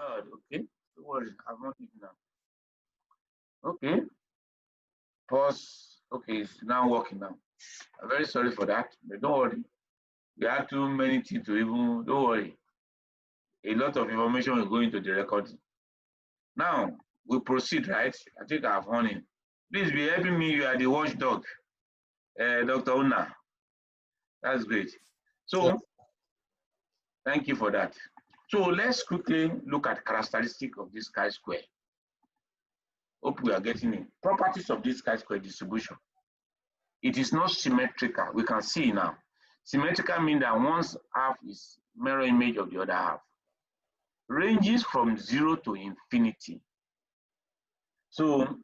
Okay. Don't worry, I've not it now. Okay. Pause. Okay, it's now working now. I'm very sorry for that, but don't worry. We have too many things to even. Don't worry. A lot of information will go into the recording. Now we proceed, right? I think I've won it. Please be helping me. You are the watchdog, Dr. Una. That's great. So thank you for that. So let's quickly look at characteristics of this chi-square. Hope we are getting it. Properties of this chi-square distribution. It is not symmetrical. We can see now. Symmetrical means that one half is mirror image of the other half. Ranges from 0 to infinity. So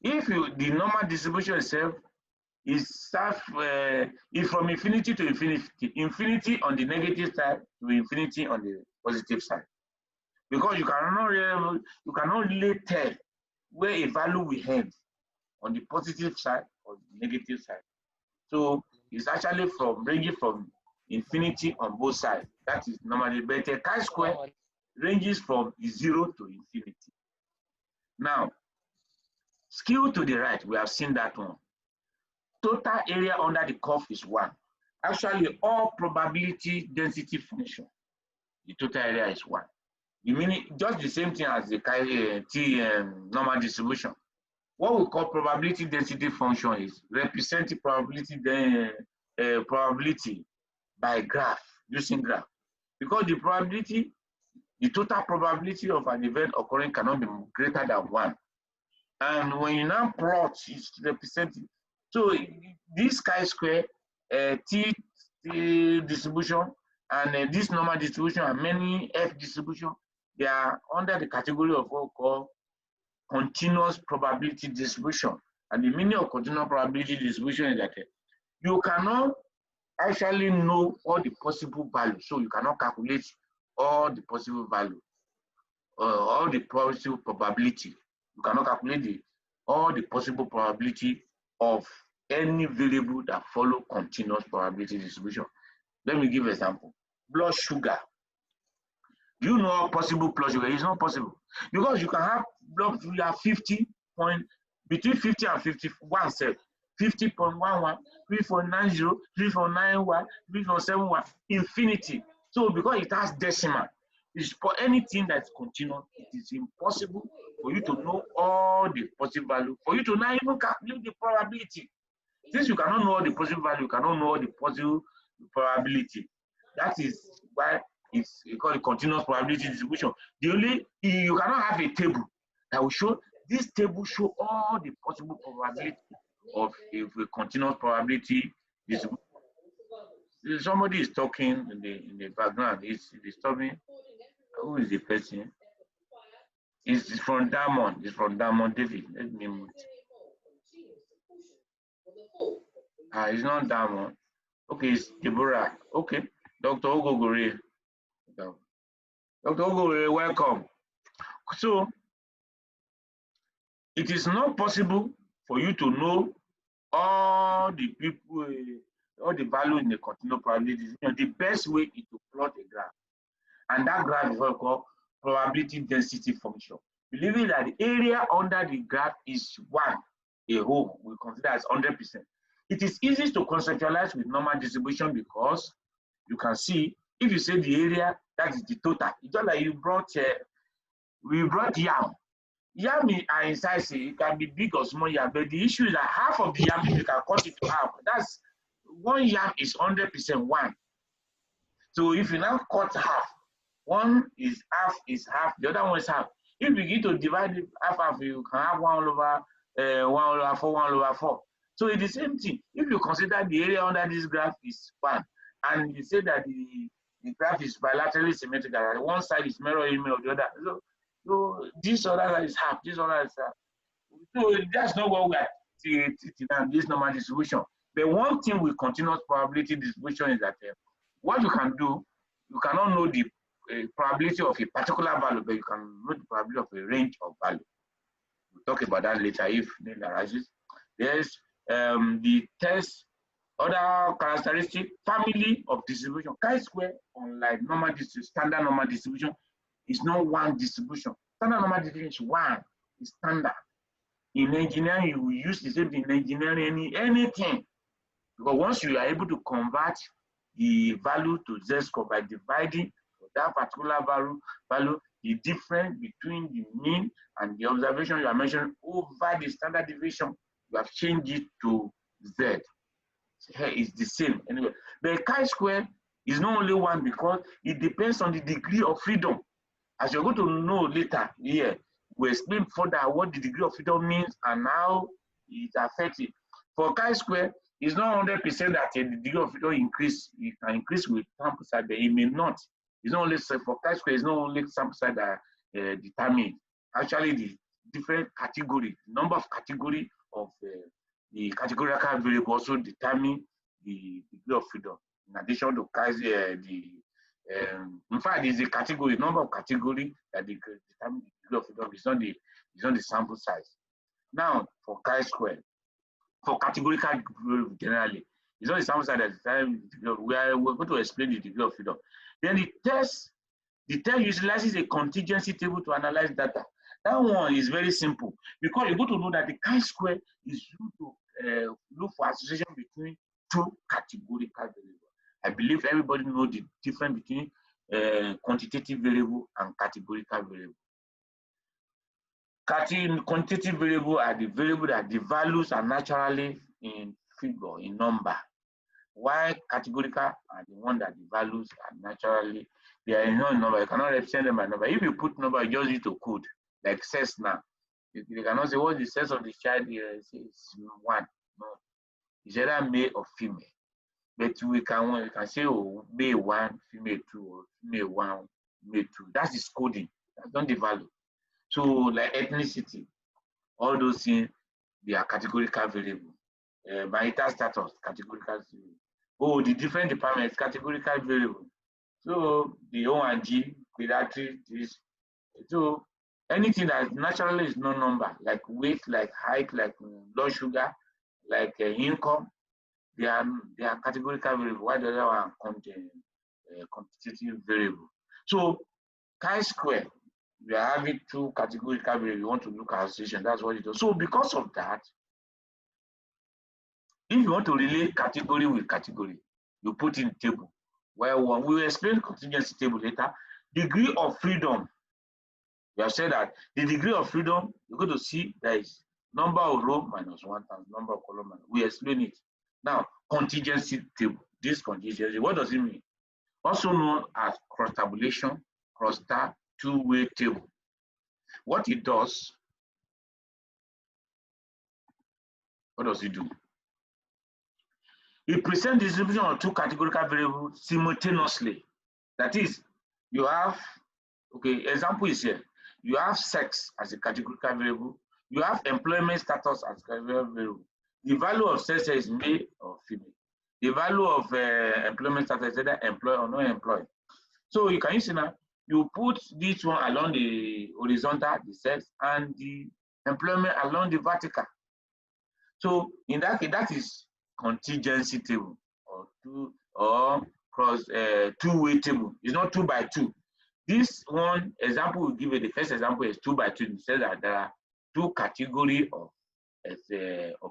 if the normal distribution itself is from infinity to infinity, infinity on the negative side to infinity on the positive side. Because you cannot really tell where a value will end on the positive side or the negative side. So it's actually ranging from infinity on both sides. That is normally, but a chi-square ranges from 0 to infinity. Now, skew to the right, we have seen that one. Total area under the curve is 1. Actually, all probability density function, the total area is 1. You mean just the same thing as the normal distribution. What we call probability density function is representing probability by graph, using graph. Because the probability, the total probability of an event occurring cannot be greater than 1. And when you now plot, it's representing. So this chi-square, T distribution, and this normal distribution, and many F distribution, they are under the category of what we call continuous probability distribution. And the meaning of continuous probability distribution is that you cannot actually know all the possible values. So you cannot calculate all the possible value, all the possible probability. You cannot calculate all the possible probability of any variable that follow continuous probability distribution. Let me give an example. Blood sugar. Do you know how possible blood sugar? It's not possible. Because you can have blood sugar 50 point, between 50 and 51 cells. 50.11, 3.90, 3.91, 3.71, infinity. So because it has decimal, it's for anything that's continuous, it is impossible for you to know all the possible value, for you to not even calculate the probability. Since you cannot know all the possible value, you cannot know all the possible probability. That is why it's called a continuous probability distribution. You cannot have a table that will show, this table show all the possible probability of a continuous probability distribution. Somebody is talking in the background. It's disturbing. Who is the person? It's from Diamond. It's from Diamond David. Let me mute. It's not Diamond. Okay, it's Deborah. Okay, Dr. Ogogore. Dr. Ogogore, welcome. So, it is not possible for you to know all the people, all the value in the continuous probability. The best way is to plot a graph. And that graph is what we call probability density function. Believing that the area under the graph is 1, a whole, we consider as 100%. It is easy to conceptualize with normal distribution because you can see, if you say the area, that is the total. It's just like we brought yam. Yam are in size, it can be big or small yam, but the issue is that half of the yam, you can cut it to half. That's 1 yam is 100% 1. So if you now cut half, one is half, the other one is half. If you begin to divide it half, you can have 1 over 4, 1 over 4. So it's the same thing. If you consider the area under this graph is 1, and you say that the graph is bilaterally symmetrical, and one side is mirror image of the other. So this other side is half, this other is half. So that's not what we are teaching now, this normal distribution. But one thing with continuous probability distribution is that what you can do, you cannot know the probability of a particular value, but you can know the probability of a range of value. We'll talk about that later if need arises. There's the test Other characteristic, family of distribution. Chi-square, unlike normal distribution, standard normal distribution, is not one distribution. Standard normal distribution is one, is standard. In engineering, you will use the same thing in engineering, anything. Because once you are able to convert the value to z-score by dividing that particular value, the difference between the mean and the observation you are measuring over the standard deviation, you have changed it to z. Here is the same anyway. The chi-square is not only one because it depends on the degree of freedom. As you're going to know later here, we explain further what the degree of freedom means and how it affects it. For chi-square, it's not 100% that the degree of freedom increase. It can increase with sample size, but it may not. It's not only for chi-square. It's not only sample size that determine. Actually, the different category, number of category of the categorical variable also determine the degree of freedom. In addition to in fact, there's a category, number of category that determine the degree of freedom. It's not the sample size. Now, for chi-square, for categorical generally, it's not the sample size that determines the degree of, we're going to explain the degree of freedom. Then the test utilizes a contingency table to analyze data. That one is very simple because you're going to know that the chi-square is used to look for association between two categorical variables. I believe everybody knows the difference between quantitative variable and categorical variable. Quantitative variable are the variable that the values are naturally in figure, in number, while categorical are the one that the values are naturally, they are not in number. You cannot represent them by number. If you put number, you just need to code, like sex now. You cannot say what's the sex of the child here. It's one. No, it's either male or female. But we can say, oh, male 1, female 2, or female 1, male 2. That is coding. That's not the value. So, like ethnicity, all those things, they are categorical variable. Marital status, categorical variable. Oh, the different departments, categorical variable. So, the O&G, pediatric, this. So, anything that naturally is no number, like weight, like height, like blood sugar, like income, they are categorical variable, while the other one contain quantitative variable. So chi-square, we are having two categorical variables. You want to look at association, that's what it does. So because of that, if you want to relate category with category, you put in table. Well, we will explain contingency table later. Degree of freedom. We have said that the degree of freedom, you're going to see there is number of row minus 1 times number of column minus. We explain it. Now, contingency table. This contingency, what does it mean? Also known as cross tabulation, cross-tab, two-way table. What it does, what does it do? It presents distribution of two categorical variables simultaneously. That is, you have, okay, example is here. You have sex as a categorical variable. You have employment status as a categorical variable. The value of sex is male or female. The value of employment status is either employed or not employed. So you can see now, you put this one along the horizontal, the sex, and the employment along the vertical. So in that case, that is contingency table or two-way table. It's not 2 by 2. This one example we give it. The first example is 2 by 2. It says that there are two categories of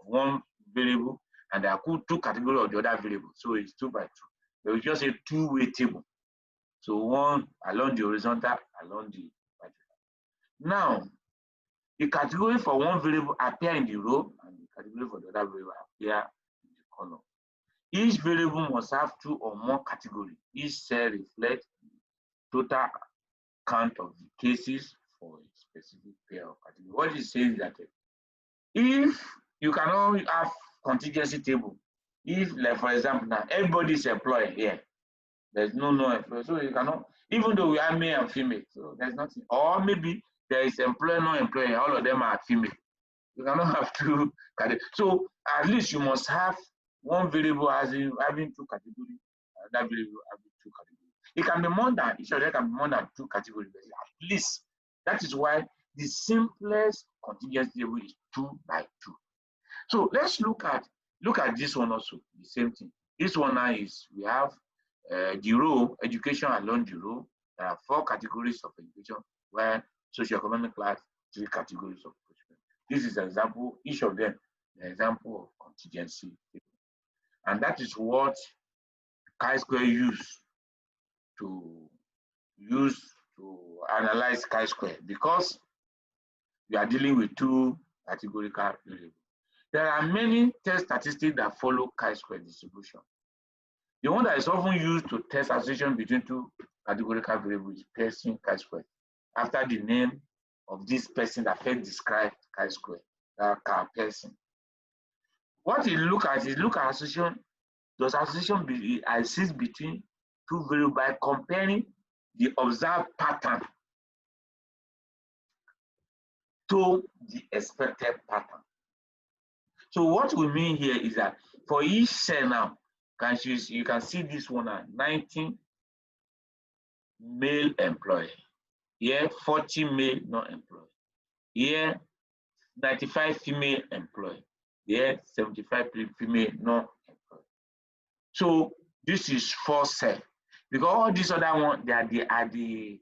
one variable, and there are two categories of the other variable. So it's 2 by 2. But we just say two-way table. So one along the horizontal, along the vertical. Now, the category for one variable appear in the row, and the category for the other variable appear in the column. Each variable must have 2 or more categories. Each cell reflects total count of the cases for a specific pair of categories. What it says is that if you cannot have contingency table, if, like for example, now everybody is employed here, there's no employee, so you cannot, even though we are male and female, so there's nothing. Or maybe there is employee, no employee, all of them are female. You cannot have two categories. So at least you must have one variable having 2 categories, that variable having 2 categories. It can be more than, each of them can be more than 2 categories, but at least. That is why the simplest contingency table is 2 by 2. So let's look at Look at this one also, the same thing. This one now is, we have the row, education along the row. There are 4 categories of education, where socioeconomic class, 3 categories of education. This is an example, each of them, an example of contingency. And that is what chi-square use to analyze chi-square, because we are dealing with 2 categorical variables. There are many test statistics that follow chi-square distribution. The one that is often used to test association between 2 categorical variables is Pearson chi-square, after the name of this person that first described chi-square, Karl Pearson. What he look at is association. Does association exist between 2 variables by comparing the observed pattern to the expected pattern. So what we mean here is that for each cell now, you can see this one at 19 male employee, here 40 male non-employed, here 95 female employed, here 75 female non-employed. So this is 4 cells, because all these other ones, they are the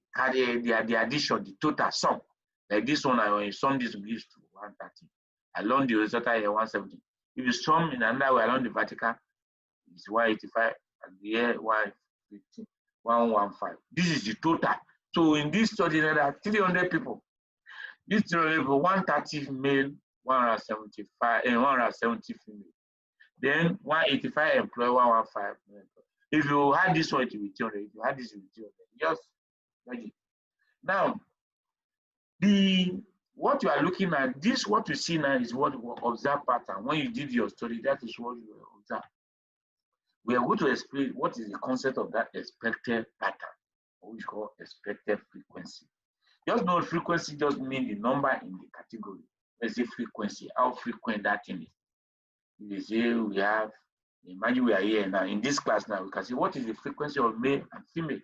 addition, the total sum. Like this one, when you sum this gives to 130. Along the horizontal here 170. If you sum in another way along the vertical, it's 185, and here 115, 115. This is the total. So in this study, there are 300 people. This 300 people, 130 male, 175, and 170 female. Then 185 employee, 115 male. If you add this one, it will be 200. If you add this, it will be 200. Just imagine. Now, what you are looking at, what you see now is what you observe pattern. When you did your study, that is what you observe. We are going to explain what is the concept of that expected pattern, what we call expected frequency. Just know frequency just means the number in the category. Let's say frequency, how frequent that thing is. They say we have, imagine we are here now, in this class now, we can say what is the frequency of male and female.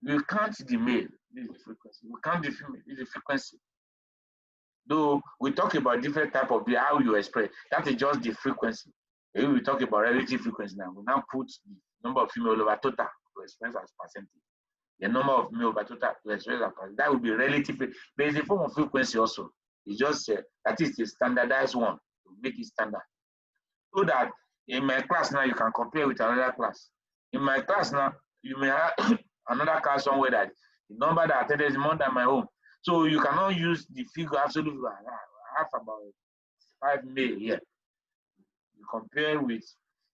We count the male, this is the frequency. We count the female, this is the frequency. Though we talk about different type of how you express, that is just the frequency. If we talk about relative frequency now, we now put the number of female over total to express as percentage. The number of male over total to express as percentage. That would be relative. There is a form of frequency also. It's just that is the standardized one to make it standard. So that in my class now, you can compare with another class. In my class now, you may have another class somewhere that the number that attended is more than my own. So you cannot use the figure absolute. I have about 5 male here. You compare with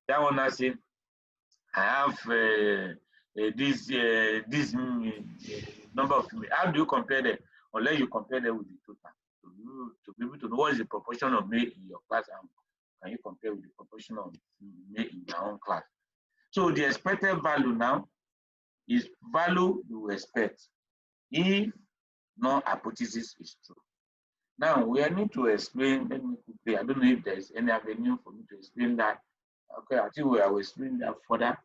that one. I say I have this number of female. How do you compare them? Unless you compare them with the total, to be able to know what is the proportion of male in your class, and can you compare with the proportion of male in your own class. So the expected value now is value you expect if no hypothesis is true. Now we need to explain. Let me quickly. I don't know if there is any avenue for me to explain that. Okay, I think we will explain that further.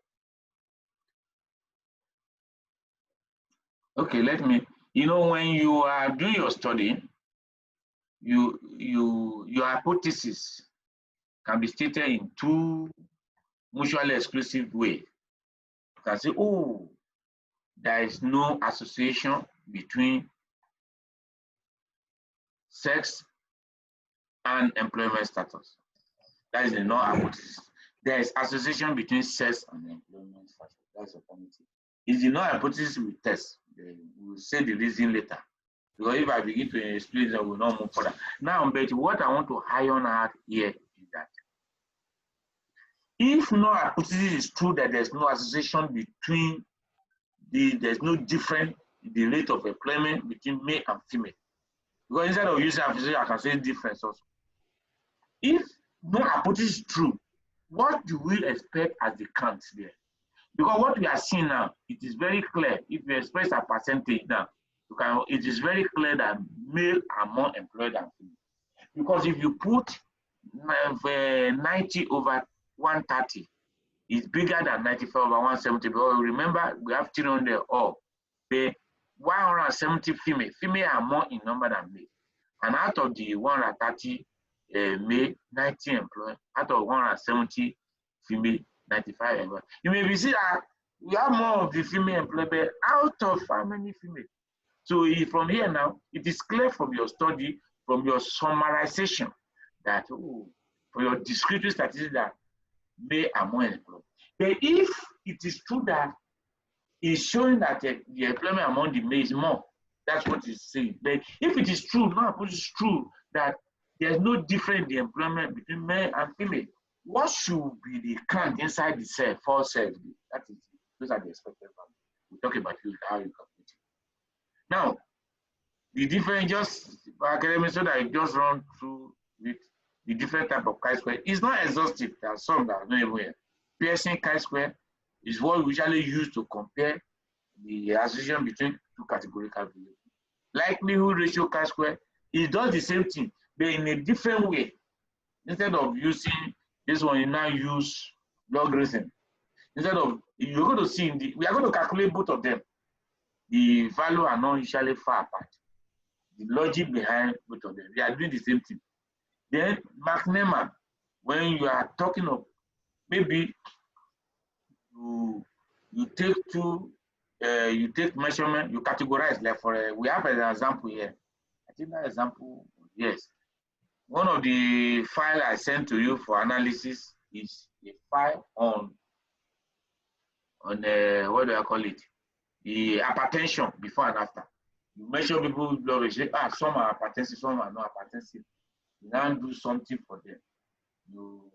Okay, let me. You know, when you are doing your study, your hypothesis can be stated in 2 mutually exclusive ways. You can say, oh, there is no association between sex and employment status. That is the null hypothesis. There is association between sex and employment status. That's affirmative. Is the null hypothesis we test. We will say the reason later. Because if I begin to explain that, we will not move further. Now, but what I want to iron out here is that if null hypothesis is true that there's no association between there's no difference in the rate of employment between male and female. Because instead of using association, I can say difference also. If null hypothesis is true, what do we expect as the count there? Because what we are seeing now, it is very clear. If we express a percentage now, it is very clear that male are more employed than female. Because if you put 90 over 130, it's bigger than 95 over 170. Because remember, we have 300 all. The 170 female are more in number than male. And out of the 130 male, 90 employed. Out of 170 female, 95 employed. You may be see that we have more of the female employed, but out of how many female? So from here now, it is clear from your study, from your summarization, that for your descriptive statistics that male are more employed. But if it is true that it's showing that the employment among the male is more, that's what it's saying. But if it is true, now it is true that there's no difference in the employment between male and female, what should be the count inside the cell, false cells? That is, those are the expected values. We'll talk about how you calculate it. Now, the different, just for academics, so that I just run through with the different type of chi-square. It's not exhaustive. There are some that are not even here. Pearson chi-square is what we usually use to compare the association between two categorical variables. Likelihood ratio chi-square, it does the same thing, but in a different way. Instead of using this one, you now use logarithm. Instead of, you're going to see, we are going to calculate both of them. The value are not usually far apart. The logic behind both of them, they are doing the same thing. Then McNeman, when you are talking of maybe you take you take measurement, you categorize. Like for we have an example here. I think that example, yes. One of the files I sent to you for analysis is a file on what do I call it? The hypertension before and after. You measure people's blood pressure. Some are hypertensive, some are not hypertensive. You now do something for them. You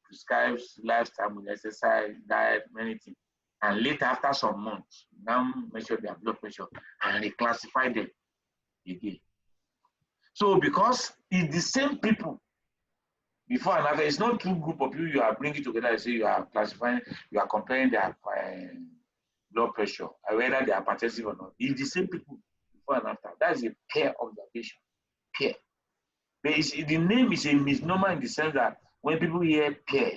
prescribe lifestyle, exercise, diet, many things. And later, after some months, you now measure their blood pressure and reclassify them again. So because it's the same people before and after, it's not two group of people you are bringing together and say you are classifying, you are comparing their blood pressure, whether they are hypertensive or not. It's the same people before and after. That's a pair observation. Pair. But the name is a misnomer in the sense that when people hear pair,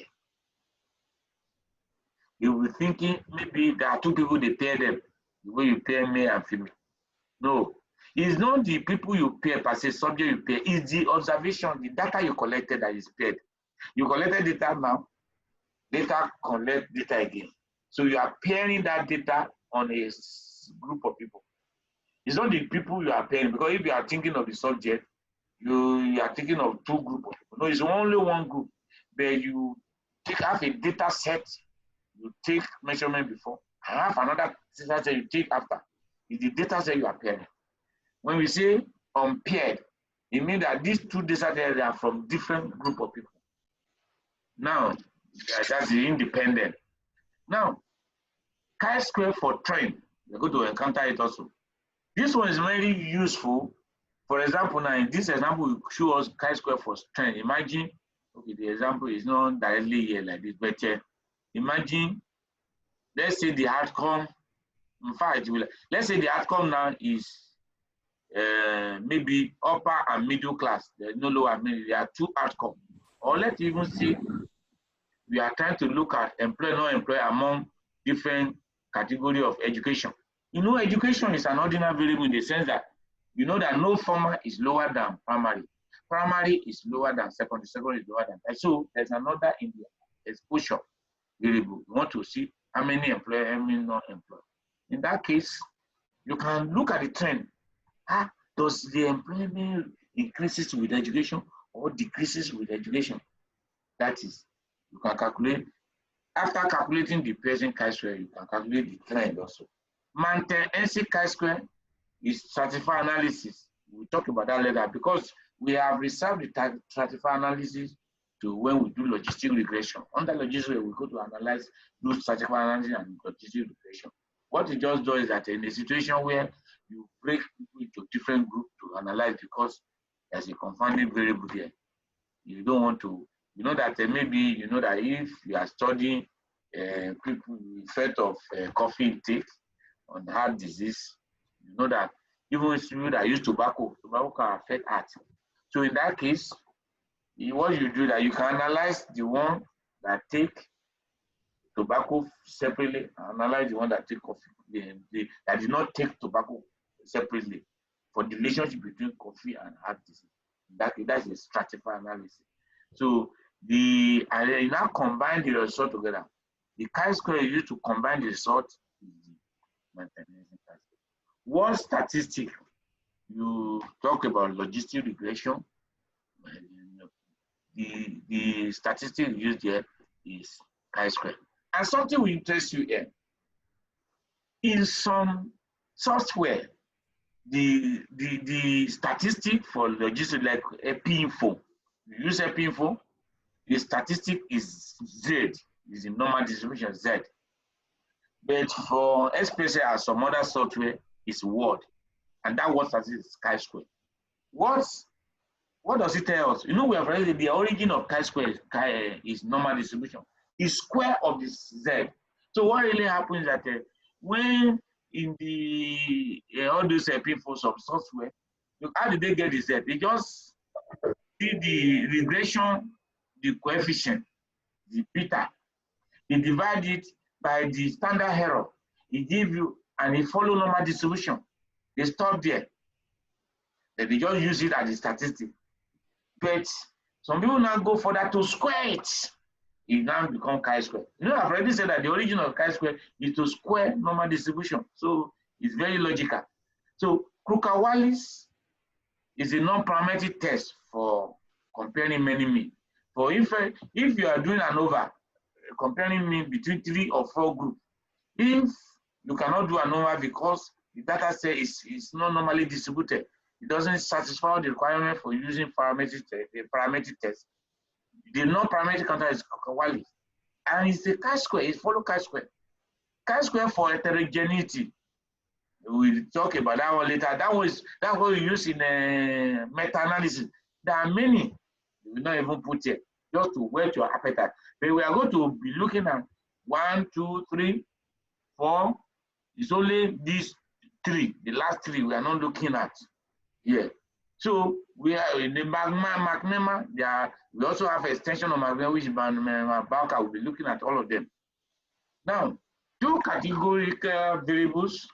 they will be thinking maybe there are two people, they pair them, the way you pair male and female. No, it's not the people you pair per se, subject you pair, it's the observation, the data you collected that is paired. You collected data now, later collect data again. So you are pairing that data on a group of people. It's not the people you are pairing, because if you are thinking of the subject, you are thinking of two groups of people. No, it's only one group. But you have a data set, you take measurement before, and have another data set you take after. It's the data set you are pairing. When we say unpaired, it means that these two data sets are from different group of people. Now, that's the independent. Now, chi-square for trend, you're going to encounter it also. This one is very useful. For example, now in this example, we show us chi-square for trend. Imagine, okay, the example is not directly here like this, but imagine, let's say the outcome, in fact, let's say the outcome now is maybe upper and middle class. There's no lower middle. There are two outcomes. Or let's even say we are trying to look at employed, non-employed among different category of education. You know, education is an ordinary variable in the sense that you know that no formal is lower than primary. Primary is lower than secondary. Secondary is lower than that. So there's another in the exposure variable. You want to see how many employed, how many non-employed. In that case, you can look at the trend. Does the employment increases with education or decreases with education? That is, you can calculate. After calculating the Pearson chi-square, you can calculate the trend also. Mantel-NC chi-square is stratified analysis. We'll talk about that later because we have reserved the stratified analysis to when we do logistic regression. Under logistic, we go to analyze, do stratified analysis and logistic regression. What it just does is that in a situation where you break people into different groups to analyze because there's a confounding variable there, you don't want to, you know that maybe, you know that if you are studying people with effect of coffee intake on heart disease, you know that even people that use tobacco can affect heart. So in that case, what you do that you can analyze the one that take tobacco separately, analyze the one that take coffee, that did not take tobacco separately for the relationship between coffee and heart disease. That's the stratified analysis. So you now combine the result together. The chi-square is used to combine the result with the maintenance chi-square. One statistic, you talk about logistic regression. The statistic used here is chi-square. And something will interest you here. In some software, the statistic for logistic, like EpiInfo, you use EpiInfo, the statistic is Z, is the normal distribution Z. But for especially as some other software, is word, and that word statistic is chi-square. What does it tell us? You know, we have already the origin of chi-square is normal distribution. Is square of the Z. So what really happens is that when in the all those people of software, how did they get the Z? They just did the regression, the coefficient, the beta. They divide it by the standard error. It gives you, and it follow normal distribution. They stop there. Then they just use it as a statistic. But some people now go further to square it. It now become chi-square. You know, I've already said that the origin of chi-square is to square normal distribution. So it's very logical. So Kruka-Wallis is a non-parametric test for comparing many mean. For if you are doing an over, comparing mean between 3 or 4 groups, if you cannot do an over because the data set is not normally distributed, it doesn't satisfy the requirement for using parametric test. The non-parametric counter is Kruka-Wallis. And it's a chi-square, it follows chi-square. Chi-square for heterogeneity. We'll talk about that one later. That was we use in meta-analysis. There are many we will not even put here, just to whet your appetite. But we are going to be looking at 1, 2, 3, 4. It's only these 3, the last 3 we are not looking at here. So we are in the McNema. We also have extension of McNema, which Bauka will be looking at all of them. Now, 2 categorical variables.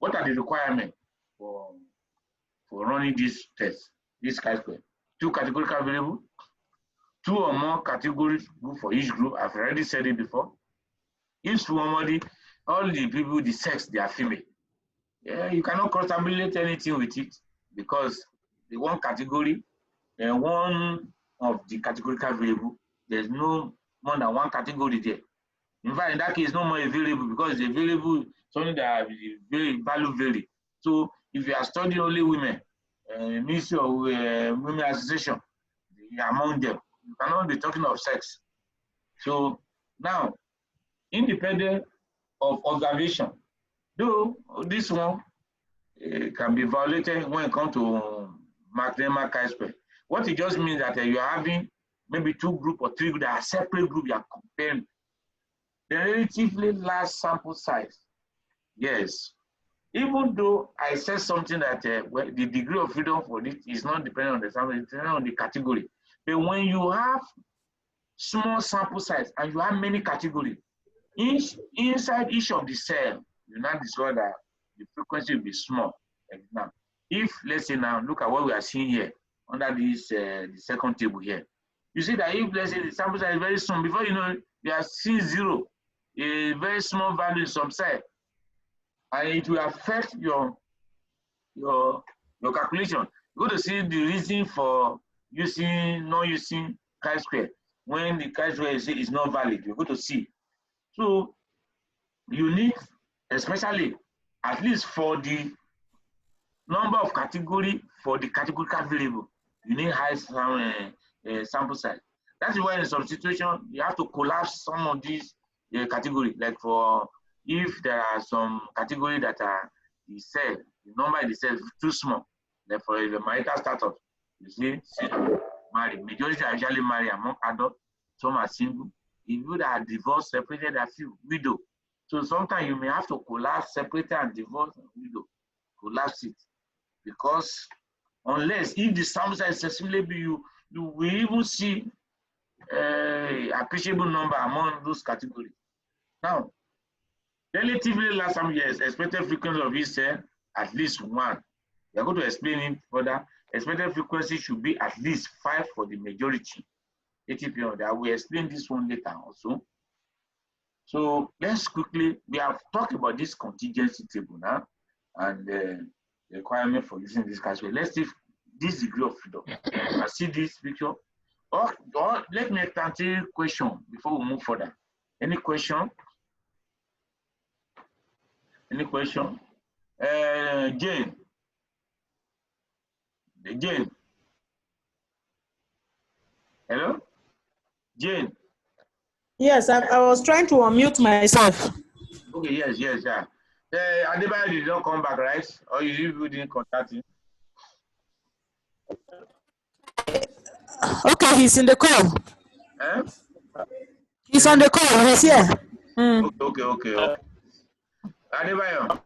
What are the requirements for running this test, this chi-square? 2 categorical variables, 2 or more categories group for each group. I've already said it before. If somebody, all the people, the sex, they are female. Yeah, you cannot cross-tabulate anything with it because the one category and one of the categorical variable, there's no more than one category there. In fact, in that case, no more a variable because the variable something that very value vary. So if you are studying only women, Ministry of Women Association, among them, you cannot be talking of sex. So now, independent of observation, though this one can be violated when it comes to McNema chi-square. What it just means that you are having maybe 2 groups or 3 groups that are separate groups you are comparing. The relatively large sample size. Yes. Even though I said something that the degree of freedom for it is not dependent on the sample, it's dependent on the category. But when you have small sample size and you have many categories, inside each of the cell, you now discover that the frequency will be small. Like now, if let's say now, look at what we are seeing here under this the second table here. You see that if let's say the sample size is very small, before you know, you are seeing 0, a very small value in some cell, and it will affect your calculation. You're going to see the reason for not using chi-square when the chi-square is not valid. You're going to see. So you need, especially at least for the number of category for the categorical variable, you need high sample size. That's why in some situation you have to collapse some of these categories. Like for if there are some categories that are the cell, the number in the cell is too small. Like for the marital status, you see, married. Majority are usually married among adults. Some are single. If you that are divorced, separated, a few widow. So sometimes you may have to collapse, separate and divorce widow. Collapse it. Because unless if the sample size is excessively big, you will even see appreciable number among those categories. Now, relatively last some years, expected frequency of each cell, at least 1. We are going to explain it further. expected frequency should be at least 5 for the majority. 80%. I will explain this one later also. So let's quickly, we have talked about this contingency table now and the requirement for using this category. Let's see this degree of freedom. I see this picture. Or let me answer a question before we move further. Any question? Any question? Jane. Jane. Hello? Jane. Yes, I was trying to unmute myself. Okay, yes, yeah. Adebayo did not come back, right? Or you didn't contact him? Okay, he's in the call. Eh? He's on the call. He's here. Okay. Adebayo.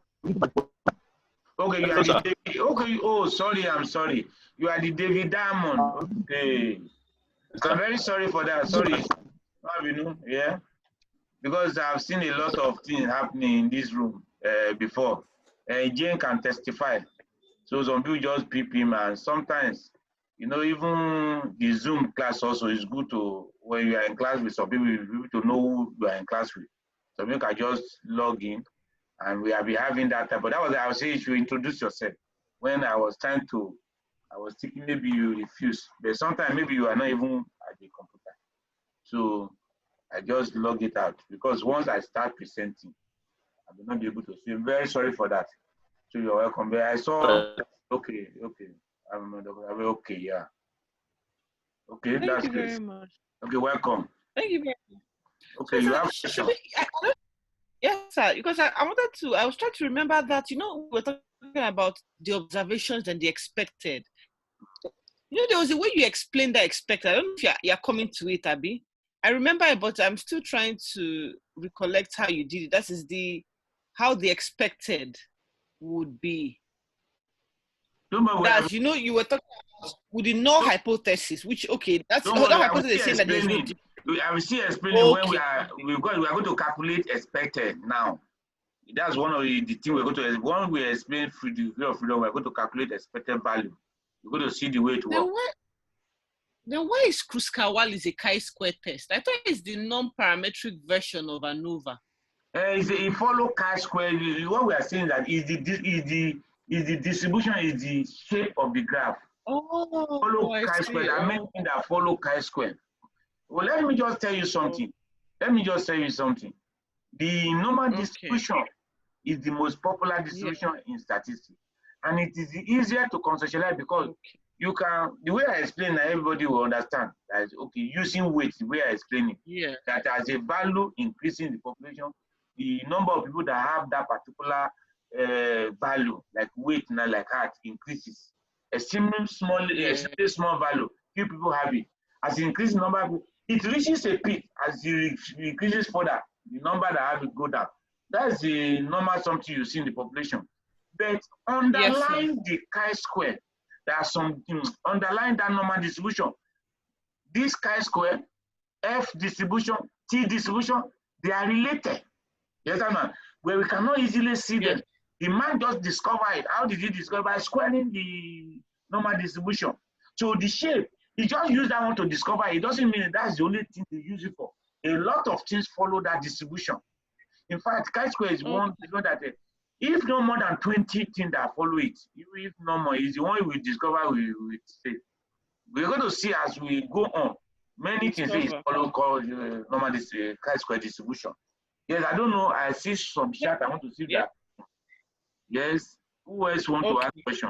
Okay, you are the David. Okay, oh, sorry, I'm sorry. You are the David Diamond. Okay. So I'm very sorry for that. Sorry. Yeah. Because I've seen a lot of things happening in this room before. Jane can testify. So some people just peep him, and sometimes, even the Zoom class also is good to, when you are in class with some people to know who you are in class with. So you can just log in, and we have been having that time. But that was, I would say, you should introduce yourself. When I was trying to, I was thinking maybe you refuse, but sometimes maybe you are not even at the computer. So I just log it out, because once I start presenting, I will not be able to say. I'm very sorry for that. So you're welcome. But I saw, okay. Okay, yeah. Okay, Thank that's you great. very much. Okay, welcome. Thank you very much. Okay, So, you have sir, yes, sir, because I was trying to remember that, we were talking about the observations and the expected. There was a way you explained that expected. I don't know if you're coming to it, Abby. I remember it, but I'm still trying to recollect how you did it. That is how the expected would be. That, you were talking about with the null hypothesis, which, okay, that's the hypothesis saying that there's no. I will still explaining when we are going to calculate expected now. That's one of the things we're going to, when we explain the degree of freedom, we're going to calculate expected value. We're going to see the way to work. Then why is Kruskal-Wallis is a chi-square test? I thought it's the non-parametric version of ANOVA. It follows chi-square. What we are saying that is the distribution, is the shape of the graph. Oh, follow chi-square. There are many things that follow chi-square. Well, let me just tell you something. The normal distribution is the most popular distribution in statistics. And it is easier to conceptualize because you can, the way I explain that everybody will understand that, using weight, the way I explain it, that as a value increasing in the population, the number of people that have that particular value, like weight now, like heart, increases. A small value, few people have it. As it increases the number of people, it reaches a peak. As it increases further, the number that have it go down. That's the normal something you see in the population. But underlying the chi-square, there are some things underlying that normal distribution. This chi-square, F distribution, T distribution, they are related. Yes, man. Where we cannot easily see them. The man just discovered it. How did he discover? By squaring the normal distribution. So the shape, he just used that one to discover it. It doesn't mean that's the only thing they use it for. A lot of things follow that distribution. In fact, chi-square is one that if no more than 20 things that follow it, if no more, is the one we discover we say. We're going to see as we go on, many things follow called normal chi-square distribution. Yes, I don't know. I see some chat. I want to see that. Yes. Who else want to ask a question?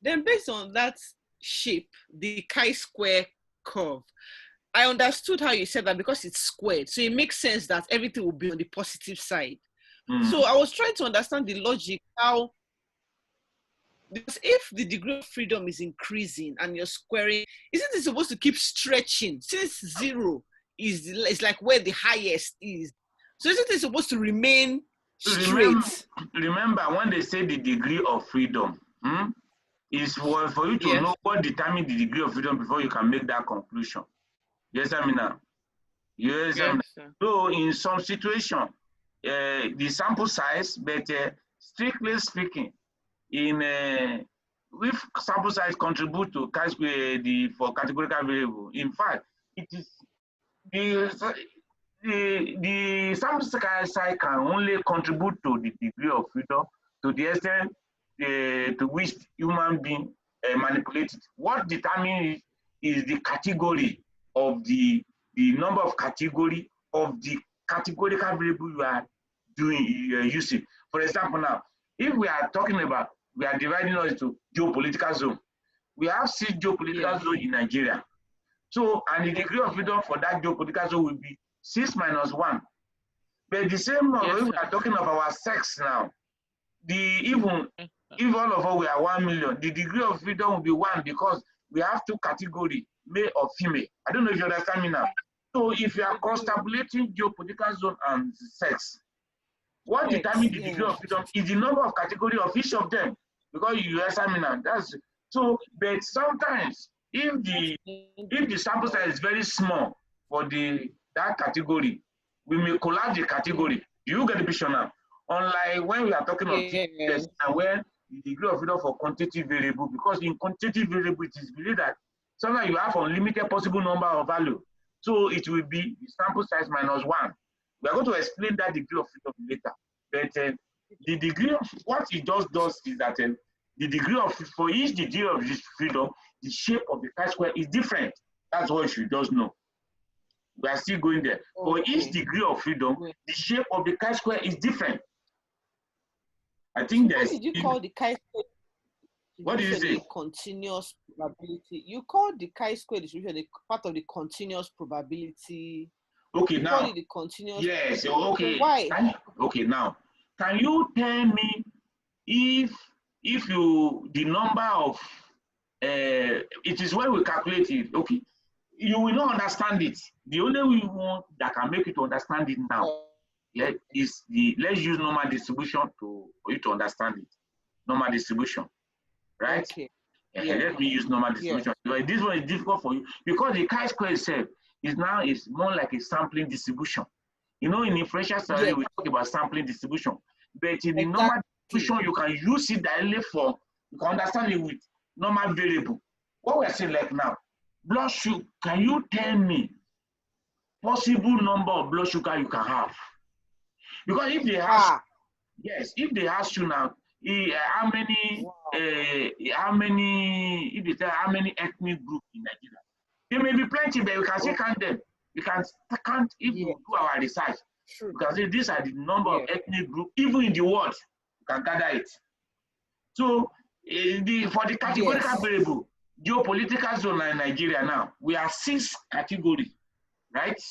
Then based on that shape, the chi-square curve, I understood how you said that because it's squared. So it makes sense that everything will be on the positive side. So I was trying to understand the logic, how, because if the degree of freedom is increasing and you're squaring, isn't it supposed to keep stretching? Since 0 is like where the highest is. So isn't it supposed to remain straight? Remember when they say the degree of freedom, is for you to know what determines the degree of freedom before you can make that conclusion. Yes, Amina. Yes, Amina. So in some situation, the sample size, but strictly speaking, in if sample size contribute to chi-square for categorical variable. In fact, it is the sample size can only contribute to the degree of freedom to the extent to which human being manipulate it. What determines is the category of the number of category of the categorical variable you are using. For example, now, if we are talking about, we are dividing us into geopolitical zone. We have 6 geopolitical zones in Nigeria. So, and the degree of freedom for that geopolitical zone will be 6 minus 1. But the same number, if we are talking of our sex now, even if all of us we are 1 million, the degree of freedom will be 1 because we have 2 categories, male or female. I don't know if you understand me now. So if you are cross-tabulating geopolitical zone and sex, what determines the degree of freedom is the number of categories of each of them, because you examine now. That's so. But sometimes, if the sample size is very small for that category, we may collapse the category. Do you get the picture now? Unlike when we are talking of tests and when the degree of freedom for quantitative variable, because in quantitative variable it is believed that sometimes you have unlimited possible number of value. So it will be the sample size minus 1. We are going to explain that degree of freedom later. But the degree of what it just does is that the degree of, for each degree of this freedom, the shape of the chi-square is different. That's what you should just know. We are still going there. For each degree of freedom, the shape of the chi-square is different. I think What did you call the chi-square? What did you say? Continuous probability. You call the chi-square distribution a part of the continuous probability. Okay, now. Call it the continuous. Yes. Okay. Why? Okay, now. Can you tell me if the number of it is when we calculate it? Okay, you will not understand it. The only one that can make you to understand it now, is let's use normal distribution for you to understand it. Normal distribution. Right? Okay. Let me use normal distribution. But this one is difficult for you because the chi-square itself is more like a sampling distribution. You know, in inferential study, we talk about sampling distribution. But in the normal distribution, you can use it directly you can understand it with normal variable. What we're saying like now, blood sugar, can you tell me possible number of blood sugar you can have? Because if they have, if they ask you now, how many ethnic groups in Nigeria? There may be plenty, but you can still count them. You can count if you do our research. You can say these are the number of ethnic groups, even in the world. You can gather it. So for the categorical variable, geopolitical zone in Nigeria now, we are 6 categories, right?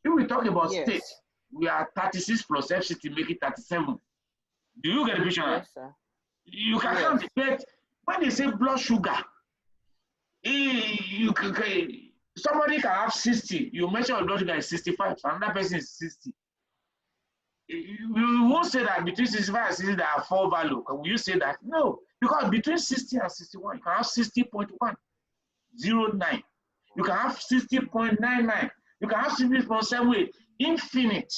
If we talk about states, we are 36 plus FCT, make it 37. Do you get the picture? Yes, sir. You can count it, but when they say blood sugar, somebody can have 60. You mention your blood sugar is 65, another person is 60. You won't say that between 65 and 60 there are 4 values. Will you say that? No, because between 60 and 61, you can have 60.109. You can have 60.99. You can have 60.78. Infinite.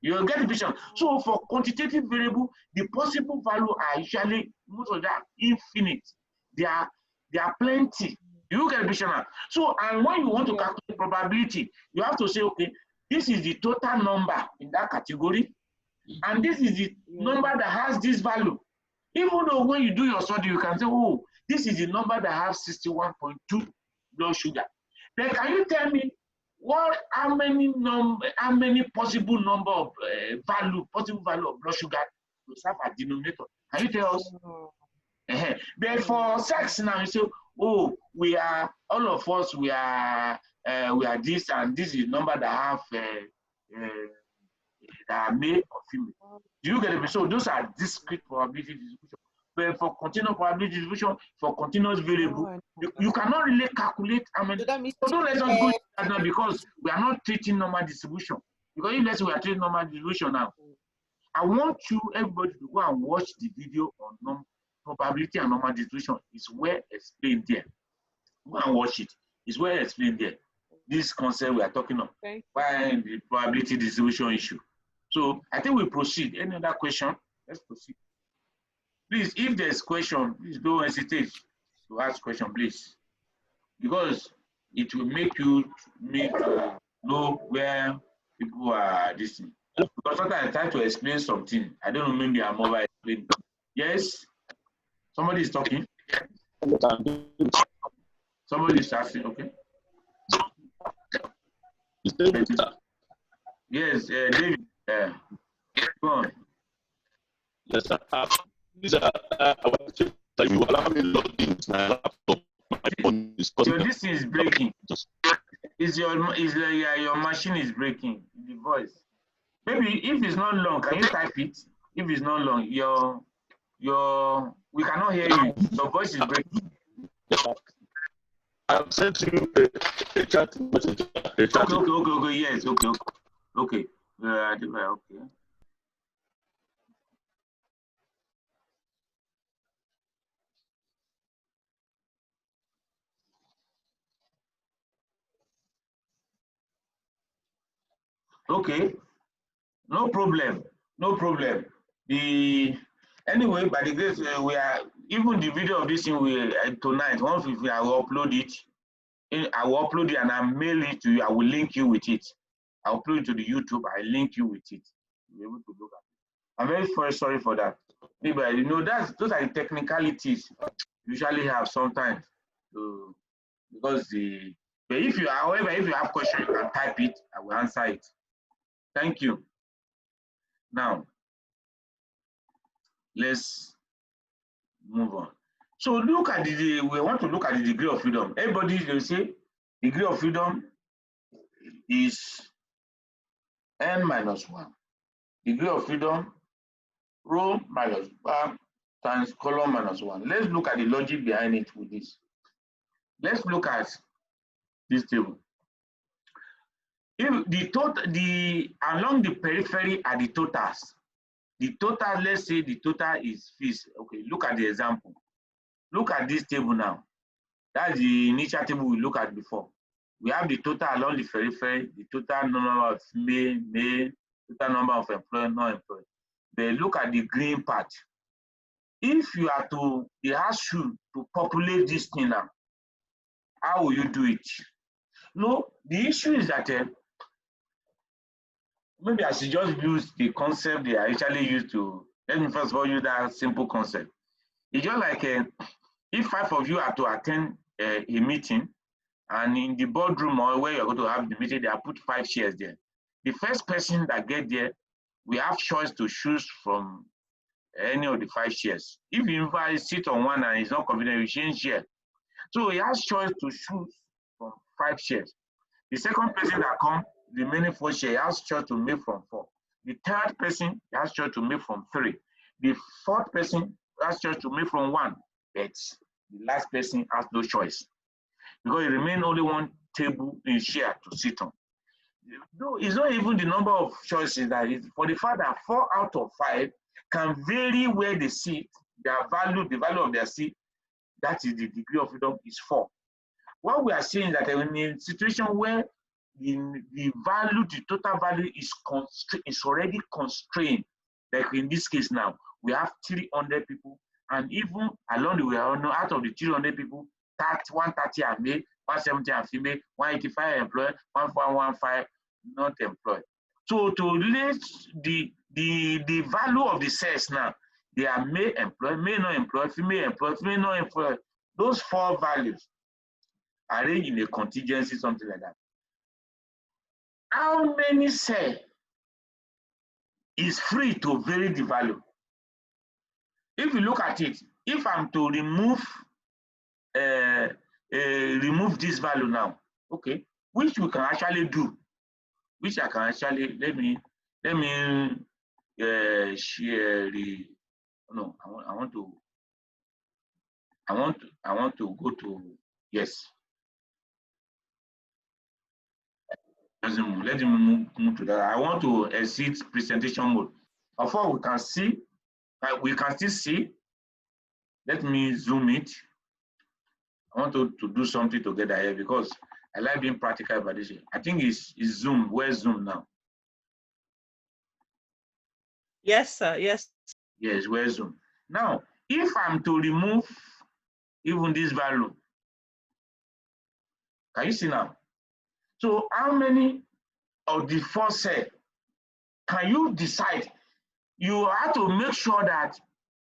You get the picture. So for quantitative variable, the possible value are usually most of that infinite. There are plenty. You get the picture now. So and when you want to calculate probability, you have to say, okay, this is the total number in that category, and this is the number that has this value. Even though when you do your study, you can say, oh, this is the number that has 61.2 blood sugar. Then can you tell me how many possible number of possible value of blood sugar to serve as denominator? Can you tell us? But for sex now, you say, oh, all of us we are this, and this is the number that have that are male or female. Do you get it? So those are discrete probability distribution. But for continuous probability distribution, for continuous variable, you cannot really calculate how many. So don't let us go into that now because we are not treating normal distribution. Because if let's say we are treating normal distribution now, I want everybody to go and watch the video on probability and normal distribution. It's well explained there. Go and watch it. It's well explained there. This concept we are talking of, why the probability distribution issue. So I think we proceed. Any other question? Let's proceed. Please, if there's question, please don't hesitate to ask question, please, because it will make you to know where people are listening. Because sometimes I try to explain something, I don't know, maybe I'm over explaining. Yes, somebody is talking. Somebody is asking. Okay. Yes, David. Go on. Yes, sir. These are you allow me log in my laptop. My phone is so this is breaking. Is your machine is breaking the voice? Maybe if it's not long, can you type it? If it's not long, we cannot hear you. Your voice is breaking. I've sent you a chat message. Okay. Yes. Okay. Okay. Okay. No problem. Anyway, by the grace, we are even the video of this thing tonight. Once I will upload it. I will upload it and I'll mail it to you. I will link you with it. I'll upload it to the YouTube. I link you with it. You'll be able to look at it. I'm very sorry for that. But those are the technicalities you usually have sometimes. But however, if you have questions, you can type it. I will answer it. Thank you. Now, let's move on. So look at we want to look at the degree of freedom. Everybody will say degree of freedom is n-1. Degree of freedom, rho minus bar times column minus 1. Let's look at the logic behind it with this. Let's look at this table. If along the periphery are the totals. The total, let's say the total is fees. Okay, look at the example. Look at this table now. That's the initial table we looked at before. We have the total along the periphery, the total number of male, total number of employed, non-employed. But look at the green part. If you are they ask you to populate this thing now, how will you do it? No, the issue is that maybe I should just use the concept they are actually used to. Let me first of all use that simple concept. It's just like if 5 of you are to attend a meeting, and in the boardroom or where you're going to have the meeting, they have put 5 chairs there. The first person that get there, we have choice to choose from any of the 5 chairs. If you sit on one and it's not convenient, you change chair. So he has choice to choose from 5 chairs. The second person that comes, the remaining 4 chairs, has choice to make from 4. The third person has choice to make from 3. The fourth person has choice to make from 1. But the last person has no choice, because it remains only one table in chair to sit on. No, it's not even the number of choices that is, for the fact that 4 out of 5 can vary where they sit, the value of their seat, that is the degree of freedom is 4. What we are saying is that in a situation where the total value is already constrained, like in this case now, we have 300 people, and even along the way, out of the 300 people, 130 are male, 170 are female, 185 employed, 1415 not employed. So to relate the value of the sex now, they are male employed, male not employed, female not employed. Those 4 values arranged in a contingency, something like that. How many cells is free to vary the value? If you look at it, if I'm to remove this value now, okay, which we can actually do, which I can actually let me share the. No, I want to go to, yes. Let me move to that. I want to exit presentation mode. Before we can see, we can still see. Let me zoom it. I want to do something together here because I like being practical about this. I think it's Zoom. Where's Zoom now? Yes, sir. Yes. Yes, where's Zoom? Now, if I'm to remove even this value, can you see now? So how many of the 4 cells can you decide? You have to make sure that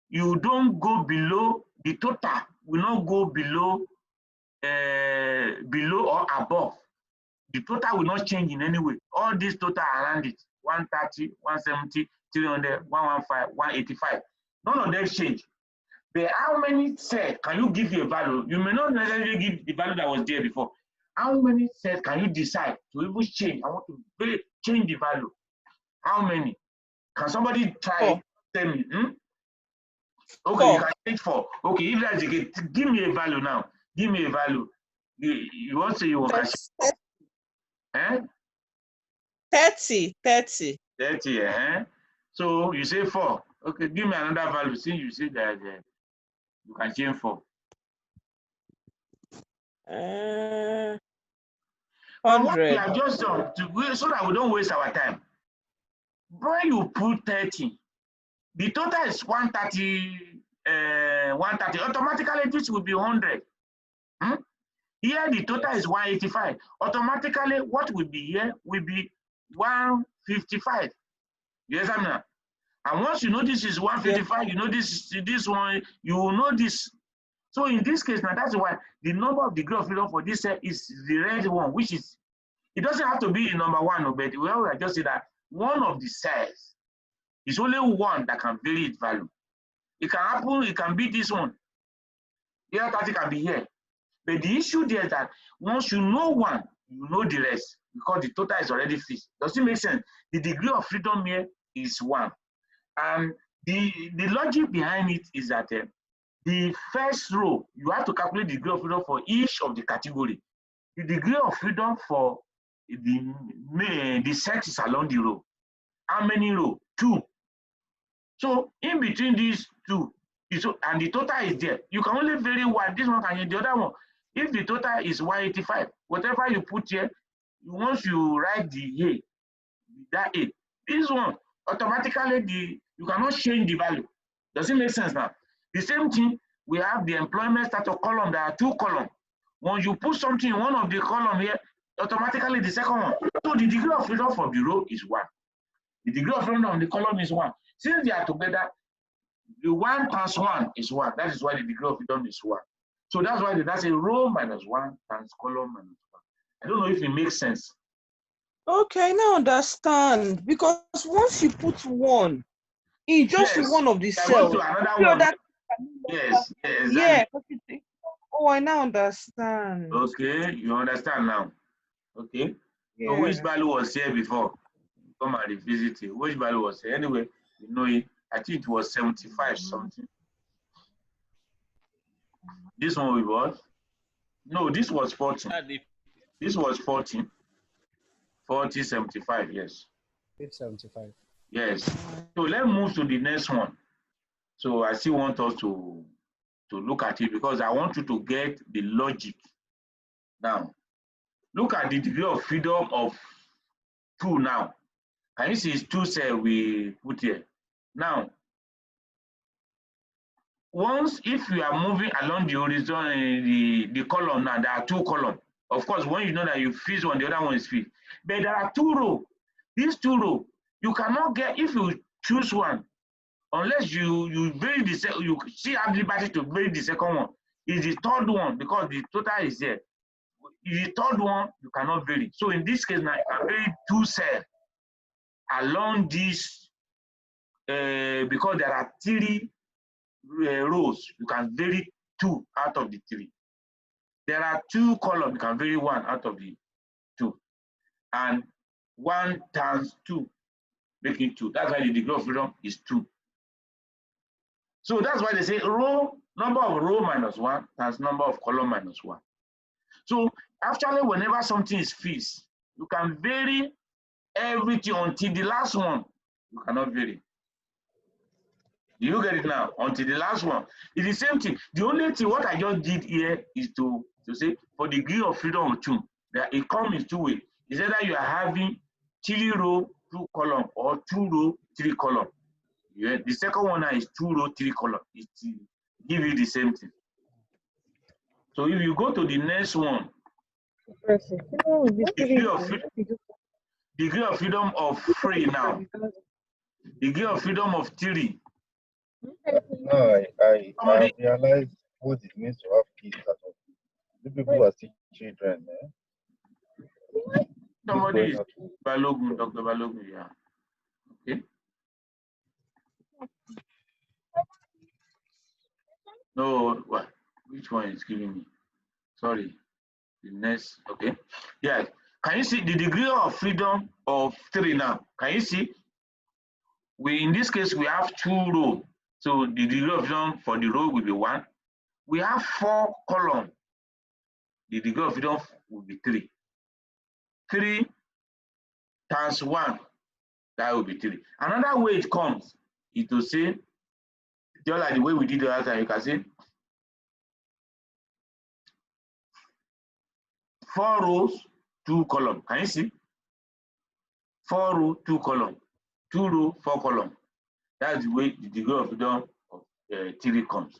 you don't go below the total, will not go below or above. The total will not change in any way. All these total around it, 130, 170, 300, 115, 185. None of them change. But how many cells can you give a value? You may not necessarily give the value that was there before. How many cells can you decide to even change? I want to change the value. How many? Can somebody try? Tell me. Okay, 4. You can change 4. Okay, if that's the case, give me a value now. Give me a value. You want to say you want to change? 30. 30, So you say 4. Okay, give me another value. Since you say that you can change 4. 100. What we have just done so that we don't waste our time. When you put 30, the total is 130. 130. Automatically, this will be 100. Here, the total is 185. Automatically, what will be here will be 155. Yes, I'm not. And once you know this is 155, you know this one, you will know this. So in this case, now that's why the number of degree of freedom for this cell is the red one, which is, it doesn't have to be the number 1, but we just say that one of the cells is only one that can vary its value. It can happen, it can be this one. Here, 30 can be here. But the issue there is that once you know one, you know the rest, because the total is already fixed. Does it make sense? The degree of freedom here is 1. And the logic behind it is that the first row, you have to calculate the degree of freedom for each of the category. The degree of freedom for the sex is along the row. How many rows? 2. So in between these 2, and the total is there. You can only vary one. This one can change the other one. If the total is 185, whatever you put here, once you write the A, that A, this one automatically you cannot change the value. Does it make sense now? The same thing, we have the employment status column. There are 2 columns. When you put something in one of the columns here, automatically the second one. So the degree of freedom for the row is 1. The degree of freedom of the column is 1. Since they are together, the 1 times 1 is 1. That is why the degree of freedom is 1. So that's why that's a row minus 1 times column minus 1. I don't know if it makes sense. Okay, now understand. Because once you put 1 in just one of the cells, yes, exactly. Yeah. Oh, I now understand. Okay, you understand now. Okay. Yeah. So which value was here before? Come and revisit it. Which value was here? Anyway, you know it. I think it was 75 something. This one was? No, this was 40. This was 40. 40, 75, yes. 75. Yes. So let's move to the next one. So I still want us to look at it because I want you to get the logic. Now, look at the degree of freedom of 2 now. Can you see it's 2 cells we put here? Now, once if you are moving along the horizon, the column now, there are 2 columns. Of course, when you know that you fix one, the other one is fixed. But there are 2 rows. These 2 rows, you cannot get, if you choose one, unless you vary the second, you still have liberty to vary the second one. It's the 3rd one because the total is there. The 3rd one, you cannot vary. So in this case, now you can vary 2 cells along this, because there are 3 rows, you can vary 2 out of the 3. There are 2 columns, you can vary 1 out of the 2. And 1 times 2, making 2. That's why the degree of freedom is 2. So that's why they say number of row minus 1 times number of column minus 1. So actually, whenever something is fixed, you can vary everything until the last one. You cannot vary. Do you get it now? Until the last one. It's the same thing. The only thing what I just did here is to say for the degree of freedom of 2, that it comes in 2 ways. It's either you are having 3 row, 2 column, or 2 row, 3 column. Yeah, the second one now is 2 row, 3 column. It give you the same thing. So if you go to the next one, degree of freedom of 3 now. Degree of freedom of 3. No, I have realized what it means to have kids at all. The people are still children, eh? Somebody is Balogun, Dr. Balogun, yeah. Okay. No, what? Which one is giving me? Sorry. The next, okay. Yeah. Can you see the degree of freedom of 3 now? Can you see? In this case, we have 2 rows. So the degree of freedom for the row will be 1. We have 4 columns. The degree of freedom will be 3. 3 times 1, that will be 3. Another way it comes is to say, just like the way we did the other time, you can say 4 rows, 2 columns. Can you see? 4 rows, 2 columns. 2 rows, 4 columns. That's the way the degree of freedom of 3 comes.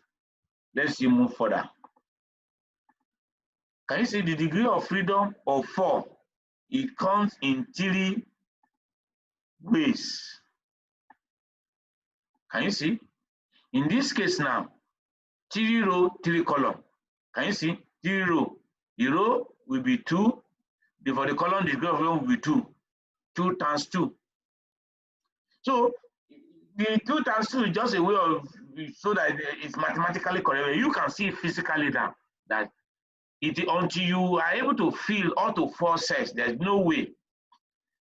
Let's see, move further. Can you see the degree of freedom of 4? It comes in 3 ways. Can you see? In this case now, 3 row, 3 column. Can you see? 3 row. The row will be 2. For the column, the degree of freedom will be 2. 2 times 2. So the 2 times 2 is just a way of so that it's mathematically correct. You can see physically that until you are able to fill all to 4 sets, there's no way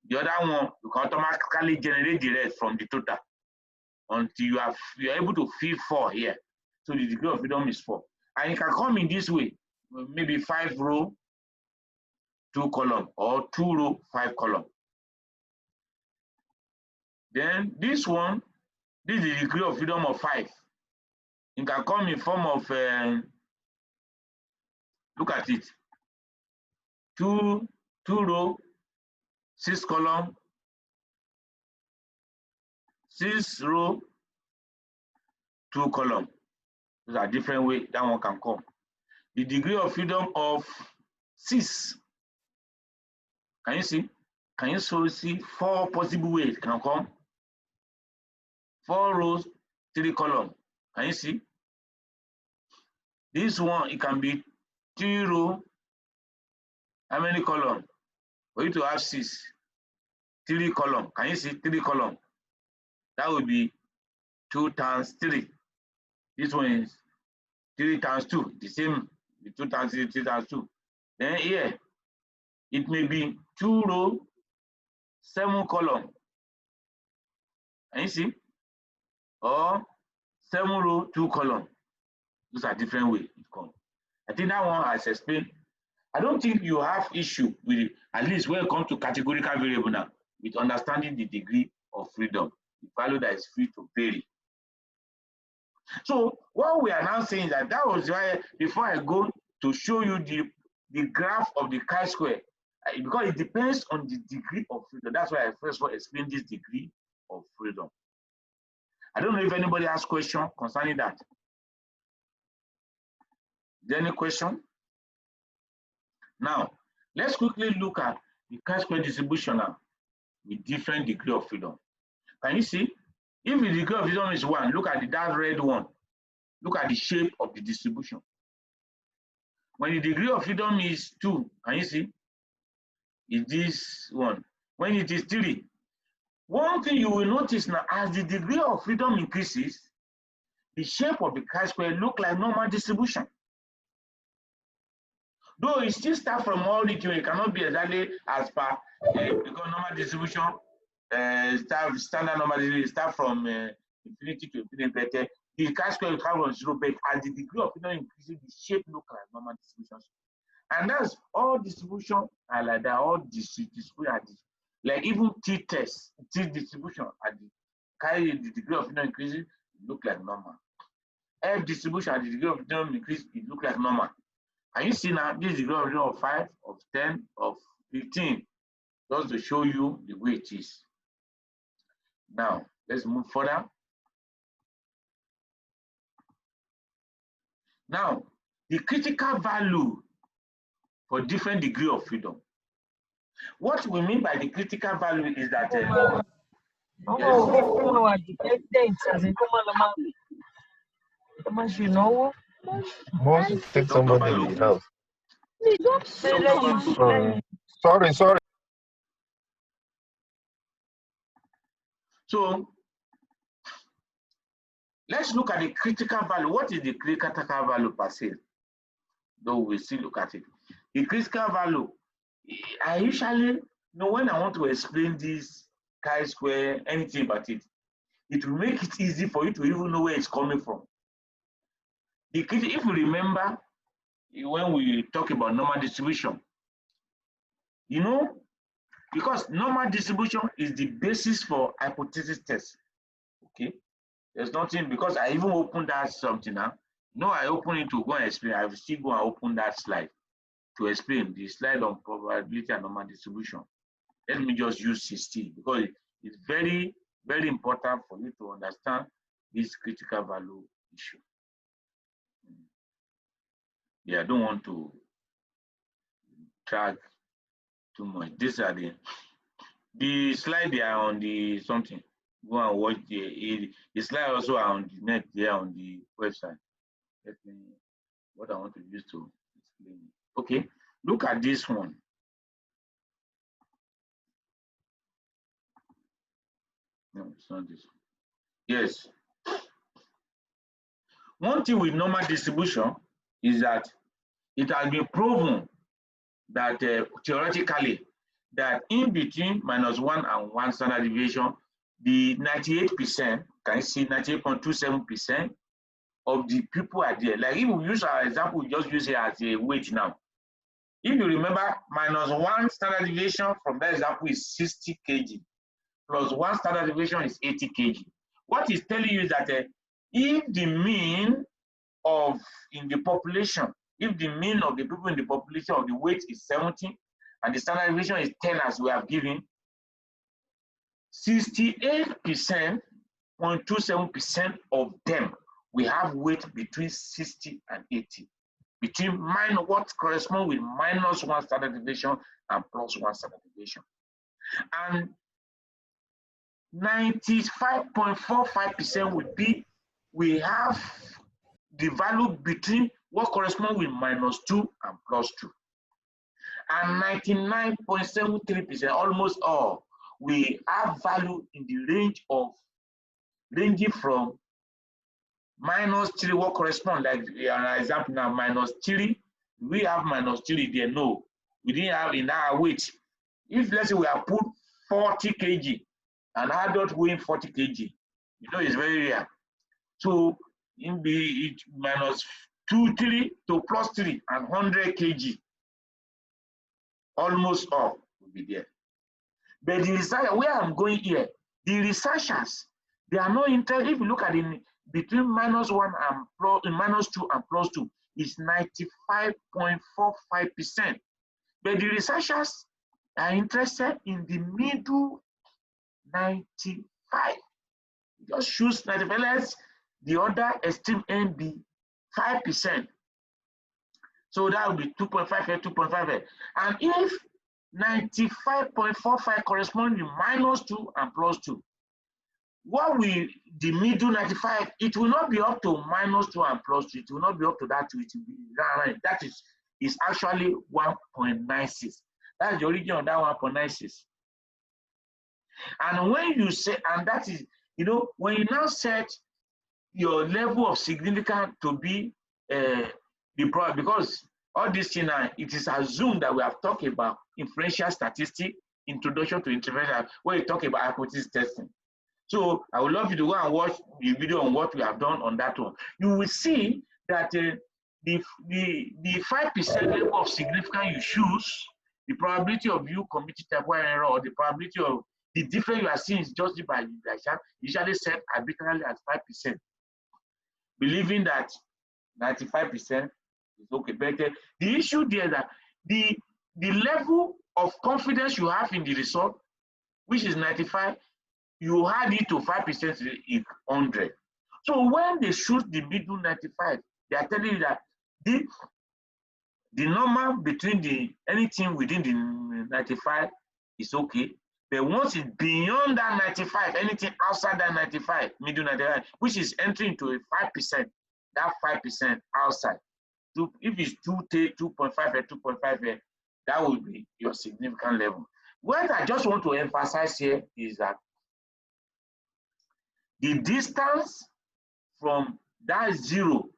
the other one you can automatically generate the rest from the total until you are able to fill 4 here. So the degree of freedom is 4. And it can come in this way, maybe 5 row, 2 column, or 2 row, 5 column. Then this one, this is the degree of freedom of 5. It can come in form of, look at it, 2 row, 6 column, 6 row, 2 column. Those are different ways that one can come. The degree of freedom of 6. Can you see? Can you so see 4 possible ways it can come? 4 rows, 3 columns. Can you see? This one, it can be 3 rows. How many columns? For you to have 6, 3 columns. Can you see 3 columns? That would be 2 times 3. This one is 3 times 2. The same, 2 times 3, 3 times 2. Then here, it may be 2 rows, 7 columns. Can you see? Or 7 rows, 2 columns. Those are different ways it comes. I think that one has explained. I don't think you have issue with it, at least when it comes to categorical variable now, with understanding the degree of freedom, the value that is free to vary. So what we are now saying is that was why before I go to show you the graph of the chi-square, because it depends on the degree of freedom. That's why I first of all explained this degree of freedom. I don't know if anybody has question concerning that. Is there any question? Now, let's quickly look at the chi-square distribution now with different degree of freedom. Can you see? If the degree of freedom is 1, look at that red one. Look at the shape of the distribution. When the degree of freedom is 2, can you see? Is this one. When it is 3, one thing you will notice now, as the degree of freedom increases, the shape of the chi-square look like normal distribution. Though it still starts from all the it cannot be exactly as per because normal distribution, standard normal distribution start from infinity to infinity. But the chi-square will come from 0, but as the degree of freedom increases, the shape look like normal distribution. And that's all distribution are like that. All distribution are this. Like even t-test, t-distribution at the degree of freedom increases, it look like normal. F distribution at the degree of freedom increase, it look like normal. And you see now this degree of freedom of 5, of 10, of 15, just to show you the way it is. Now let's move further. Now, the critical value for different degree of freedom. What we mean by the critical value is that Must take somebody in the house. Sorry. So let's look at the critical value. What is the critical value per se? Though we still look at it. The critical value, I usually know when I want to explain this chi-square, anything about it, it will make it easy for you to even know where it's coming from. If you remember, when we talk about normal distribution, you know, because normal distribution is the basis for hypothesis test. Okay, there's nothing, because I even opened that something now. No, I open it to go and explain. I will still go and open that slide to explain the slide on probability and normal distribution. Let me just use 16 because it's very, very important for you to understand this critical value issue. Yeah, I don't want to drag too much. These are the slide there on the something. Go and watch the slide also on the net there on the website. Let me, what I want to use to explain. Okay, look at this one. No, it's not this one. Yes. One thing with normal distribution is that it has been proven that theoretically that in between -1 and 1 standard deviation, the 98%, can you see 98.27% of the people are there. Like if we use our example, we just use it as a weight now. If you remember, -1 standard deviation from that example is 60 kg, plus 1 standard deviation is 80 kg. What is telling you is that if the mean of in the population, if the mean of the people in the population of the weight is 70 and the standard deviation is 10 as we have given, 68.27% of them we have weight between 60 and 80, between what corresponds with -1 standard deviation and +1 standard deviation. And 95.45% would be we have the value between what corresponds with -2 and +2. And 99.73%, almost all, we have value in the range of ranging from -3, what corresponds, like an example now, -3, we have -3 there. No, we didn't have in our weight. If let's say we have put 40 kg, an adult weighing 40 kg, you know, it's very rare. So in the -2, 3 to +3 and 100 kg, almost all will be there. But the researcher, where I'm going here, the researchers, they are not interested. If you look at it between -1 and -2 and +2, is 95.45%. But the researchers are interested in the middle 95. Just choose 95. Let's the other extreme end be 5%. So that would be 2.5, 2.5. And if 95.45 corresponds to -2 and +2, what will the middle 95? It will not be up to -2 and +2. It will not be up to that. It will be right. That is actually 1.96. That's the origin of that 1.96. And when you say, and that is, you know, when you now set your level of significance to be the problem, because all this thing now, it is assumed that we have talked about inferential statistics, introduction to intervention, where we talk about hypothesis testing. So I would love you to go and watch the video on what we have done on that one. You will see that the 5% level of significance you choose, the probability of you committing type 1 error, or the probability of the difference you are seeing is just by usually set arbitrarily as 5%, believing that 95% is okay. But the issue there is that the level of confidence you have in the result, which is 95, you add it to 5% is 100. So when they choose the middle 95, they are telling you that the number between anything within the 95 is okay. But once it's beyond that 95, anything outside that 95, middle 95, which is entering into a 5%, that 5% outside. If it's 2.5 or 2.5, that will be your significant level. What I just want to emphasize here is that the distance from that 0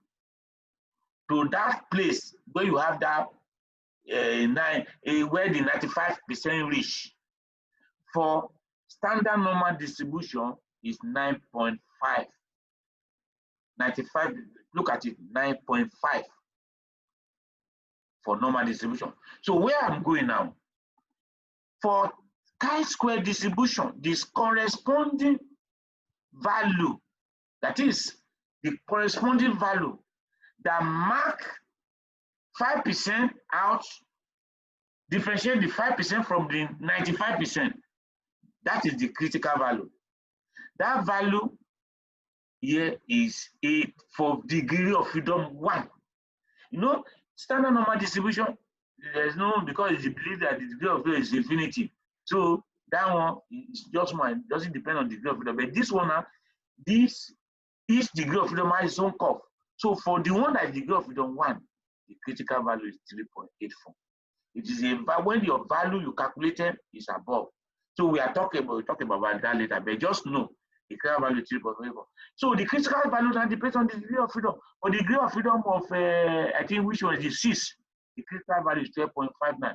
to that place where you have that where the 95% reach for standard normal distribution is 9.5. 95, look at it, 9.5 for normal distribution. So where I'm going now, for chi-square distribution, this corresponding value, that is the corresponding value that mark 5% out, differentiate the 5% from the 95%. That is the critical value. That value here is 8 for degree of freedom 1. You know, standard normal distribution, there's no, because it's believed that the degree of freedom is infinity. So that one is just one, doesn't depend on the degree of freedom. But this one, each degree of freedom has its own curve. So for the one that is degree of freedom 1, the critical value is 3.84. It is when your value you calculated is above. So we are talking about that later, but just know the critical value is 3.84. So the critical value now depends on the degree of freedom. For the degree of freedom of I think which one is the 6, the critical value is 12.59.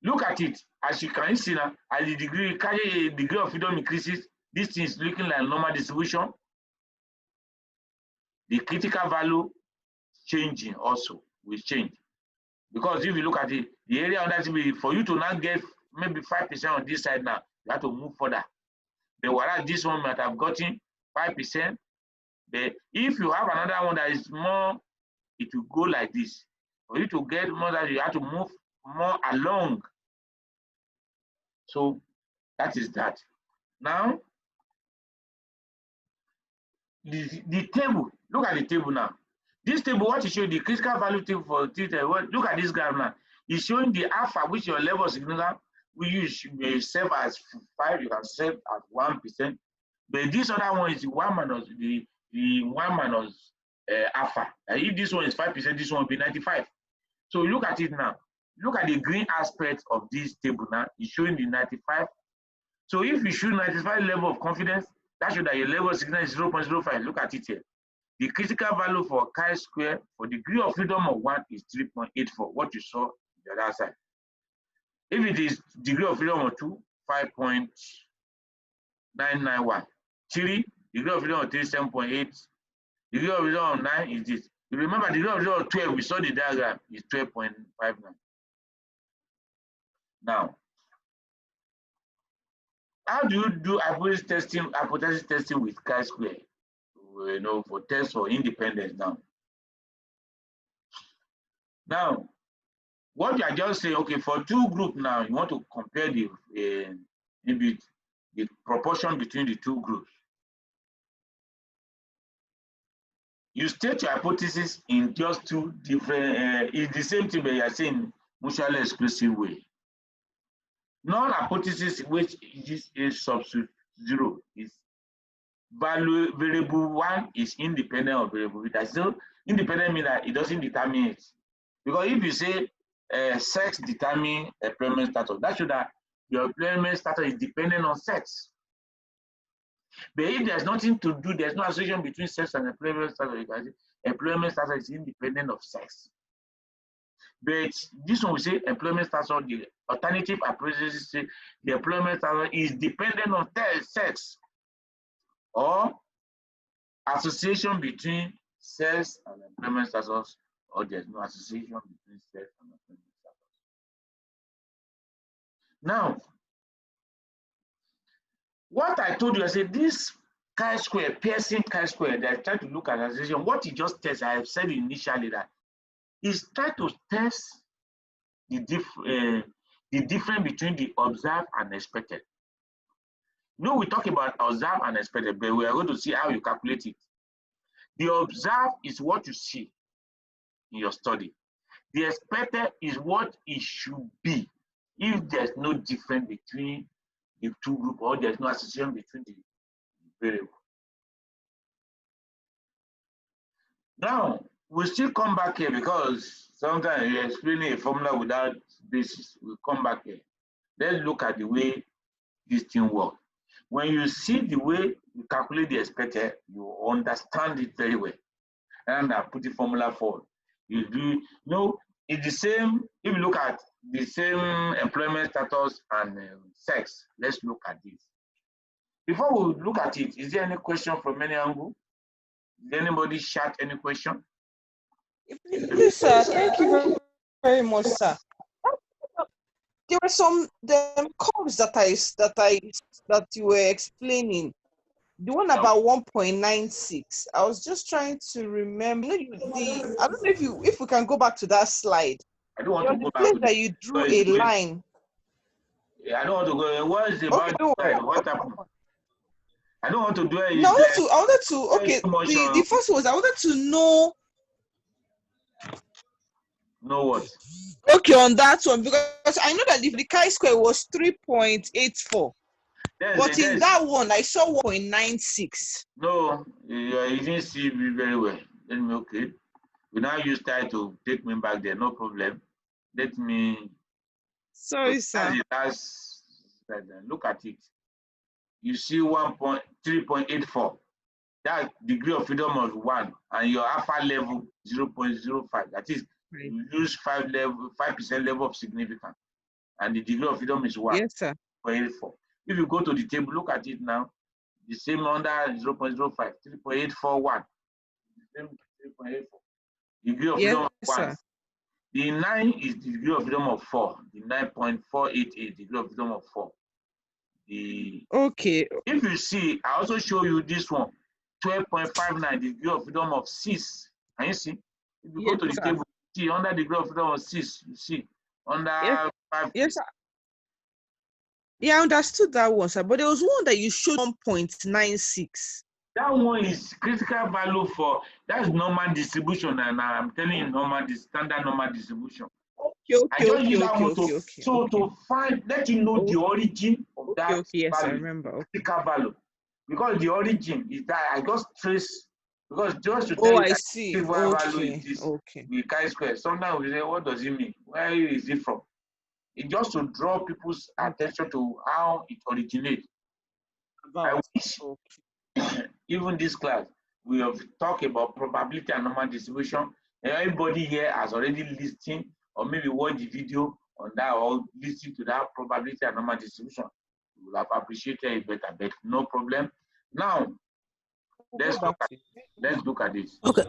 Look at it, as you can see now, as the degree of freedom increases, this thing is looking like normal distribution. The critical value changing also will change. Because if you look at it, the area under CB, for you to now get maybe 5% on this side now, you have to move further. But whereas this one might have gotten 5%, but if you have another one that is more, it will go like this. For you to get more, that you have to move more along. So that is that. Now, the table, look at the table now. This table, what is showing the critical value table for theta? Look at this graph now. It's showing the alpha, which your level of significance, we may serve as 5, you can serve as 1%. But this other one is the 1 minus the 1 minus alpha. If this one is 5%, this one will be 95. So look at it now. Look at the green aspect of this table now. It's showing the 95. So if you show 95 level of confidence, that shows that your level of significance is 0.05. Look at it here. The critical value for chi-square for degree of freedom of 1 is 3.84. What you saw on the other side. If it is degree of freedom of 2, 5.991. 3, degree of freedom of 3, 7.8. Degree of freedom of 9 is this. You remember the degree of freedom of 12, we saw the diagram, is 12.59. Now, how do you do hypothesis testing with chi-square? You know, for tests for independence now. Now, what you are just saying, okay, for two groups now, you want to compare the maybe the proportion between the two groups. You state your hypothesis in just two different, it's the same thing, but you are saying mutually exclusive way. Non-hypothesis, which is a substitute 0, is variable 1 is independent of variable. That's still independent means that it doesn't determine it. Because if you say sex determine employment status, that shows that your employment status is dependent on sex. But if there's nothing to do, there's no association between sex and employment status, you can say employment status is independent of sex. But this one we say employment status, the alternative hypothesis say the employment status is dependent on sex or association between sex and employment status, or there's no association between sex and employment status. Now, what I told you, I said this chi-square, Pearson chi-square, they're trying to look at association. What he just tests, I have said initially that is try to test the difference between the observed and expected. No, we talk about observed and expected, but we are going to see how you calculate it. The observed is what you see in your study. The expected is what it should be if there's no difference between the two groups or there's no association between the variables. Now, we still come back here because sometimes you're explaining a formula without basis. We'll come back here. Let's look at the way this thing works. When you see the way you calculate the expected, you understand it very well. And I put the formula forward. You do know it's the same. If you look at the same employment status and sex, let's look at this. Before we look at it, is there any question from any angle? Did anybody shout any question? Yes, sir. Thank you very much, sir. There were some curves that you were explaining. The one about 1.96. I was just trying to remember. I don't know if we can go back to that slide. I don't want to go back to that you drew a line. Yeah, I don't want to go. What is about what happened? I don't want to do it. No, I wanted to. Okay, the first was I wanted to know. Know what? Okay, on that one, because I know that the chi-square was 3.84. But in that one, I saw 1.96. No, you didn't see me very well. Let me, okay. We now use time to take me back there, no problem. Let me. Sorry, sir. Look at it. You see 3.84. That degree of freedom of 1, and your alpha level 0.05. That is, you use 5% level of significance, and the degree of freedom is 1. Yes, sir. 0.84. If you go to the table, look at it now. The same under 0.05, 3.841. The same 3.84. Degree of freedom of 1. Sir. The 9 is the degree of freedom of 4. The 9.488 degree of freedom of 4. Okay. If you see, I also show you this one, 12.59 degree of freedom of 6. Can you see? If you go to the table, see under degree of freedom of 6, you see under 5. Yes, sir. Yeah, I understood that one, sir. But there was one that you showed 1.96. That one is critical value for, that's normal distribution, and I'm telling you standard normal distribution. To find, let you know the origin of that yes, value, I remember. critical value. Because the origin is that I just trace, because just to tell you I see. Value is this with chi-square. Sometimes we say, what does it mean? Where is it from? It's just to draw people's attention to how it originates. I wish, even this class, we have talked about probability and normal distribution. Everybody here has already listened or maybe watched the video on that or listened to that probability and normal distribution. We will have appreciated it better, but no problem. Now, let's look at this. Okay.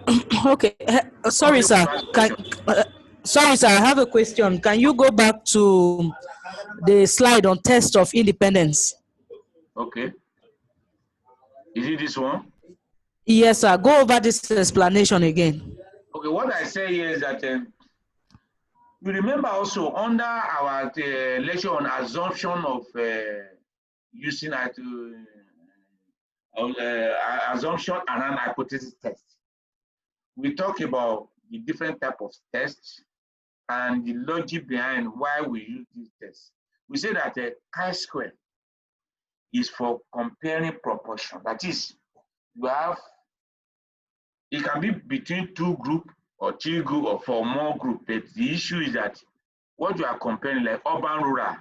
Okay. Sorry, sir. Sorry, sir. I have a question. Can you go back to the slide on test of independence? Okay. Is it this one? Yes, sir. Go over this explanation again. Okay. What I say here is that you remember also under our lecture on assumption of using assumption and an hypothesis test. We talk about the different type of tests and the logic behind why we use these tests. We say that chi-square is for comparing proportion. That is, you have, it can be between 2 groups or 3 groups or 4 more groups. But the issue is that what you are comparing, like urban-rural,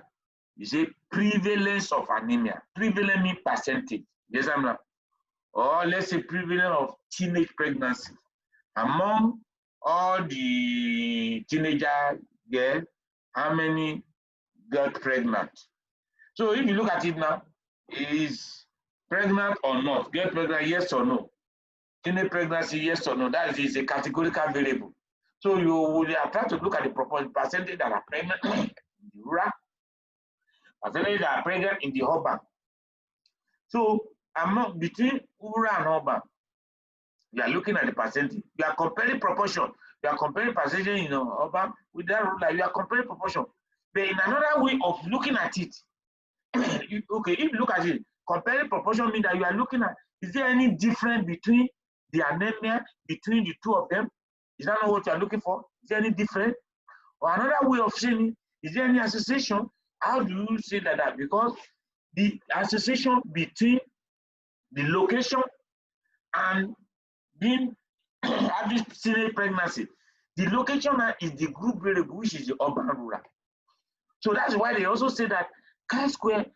you say prevalence of anemia. Prevalence means percentage. Yes, I'm not. Or let's say prevalence of teenage pregnancy. Among all the teenager girls, how many got pregnant? So if you look at it now, is pregnant or not? Get pregnant, yes or no? Teenage pregnancy, yes or no? That is a categorical variable. So you will try to look at the proportion percentage that are pregnant in the rural, percentage that are pregnant in the urban. So among between rural and urban, you are looking at the percentage. You are comparing proportion. You are comparing percentage in urban with that rural. You are comparing proportion. But in another way of looking at it, okay, if you look at it, comparing proportion means that you are looking at, is there any difference between the anemia between the two of them? Is that not what you are looking for? Is there any difference? Or another way of saying it, is there any association? How do you say that? Because the association between the location and being having teenage pregnancy, the location is the group variable, which is the urban rural. So that's why they also say that chi-square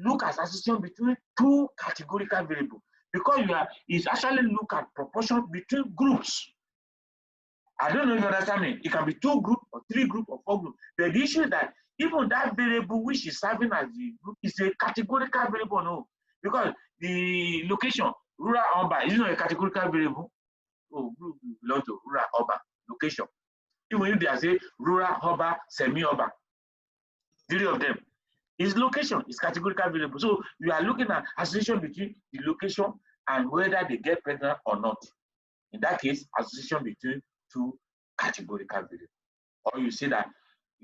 look at association between two categorical variables, because it's actually look at proportion between groups. I don't know if you understand me. It can be 2 groups or 3 groups or 4 groups. But the issue is that even that variable which is serving as the group is a categorical variable, no. Because the location, rural, urban, is not a categorical variable. Oh, group belongs to rural, urban, location. Even if they are say rural, urban, semi-urban, 3 of them. Its location is categorical variable. So you are looking at association between the location and whether they get pregnant or not. In that case, association between 2 categorical variables. Or you say that,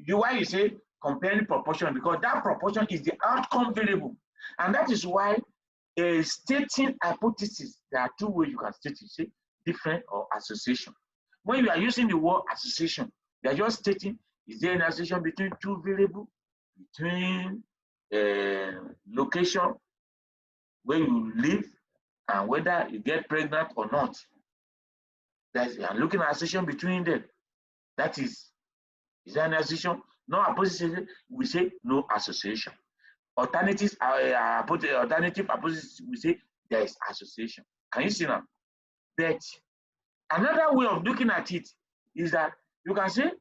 why you say comparing proportion, because that proportion is the outcome variable. And that is why a stating hypothesis, there are 2 ways you can state it, say different or association. When you are using the word association, you are just stating, is there an association between 2 variables, between location, where you live, and whether you get pregnant or not. That's, you are looking at association between them. That is there an association? No association, we say no association. Alternatives, alternative hypothesis, we say there is association. Can you see now? But another way of looking at it is that you can say,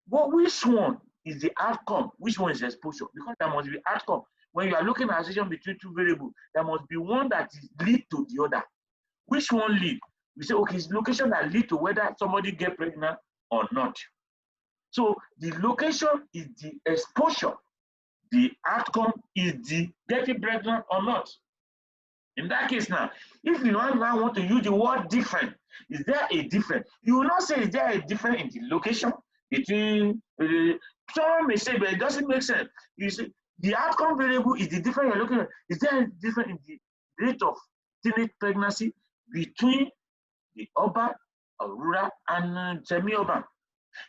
well, which one is the outcome? Which one is exposure? Because there must be outcome. When you are looking at association between 2 variables, there must be one that is lead to the other. Which one lead? We say, okay, it's location that lead to whether somebody get pregnant or not. So the location is the exposure. The outcome is the getting pregnant or not. In that case now, if you now want to use the word different, is there a difference? You will not say, is there a difference in the location between, someone may say, but it doesn't make sense. You see, the outcome variable is the difference you're looking at. Is there a difference in the rate of teenage pregnancy between the urban or rural and semi-urban?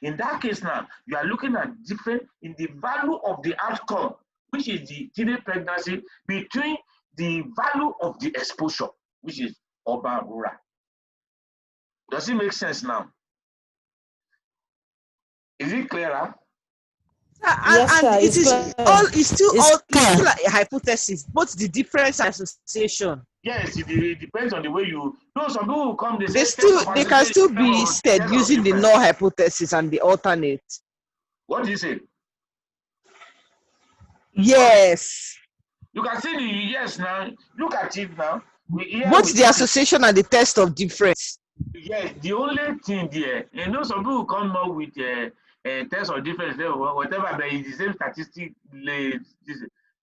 In that case now, you are looking at difference in the value of the outcome, which is the teenage pregnancy, between the value of the exposure, which is urban rural. Does it make sense now? Is it clearer? Yes, sir, it's still a hypothesis, both the difference and association. Yes, it depends on the way you. No, some people will come. They can still be said using the null hypothesis and the alternate. What do you say? Yes. You can see the yes now. Look at it now. Both the association and the test of difference. Yes, the only thing there, some people come up with a test of difference, whatever, but it's the same statistic.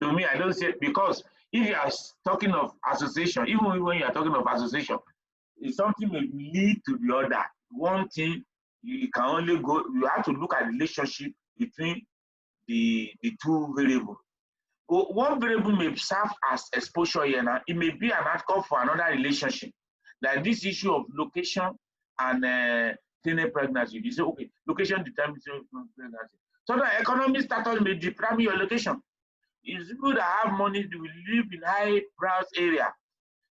To me, I don't say, because if you are talking of association, even when you are talking of association, something may lead to the other. One thing, you can only go, you have to look at the relationship between the 2 variables. One variable may serve as exposure here now. It may be an outcome for another relationship. Like this issue of location and teenage pregnancy. You say, okay, location determines pregnancy. So the economic status may determine your location. It's people that have money, they will live in high brows area.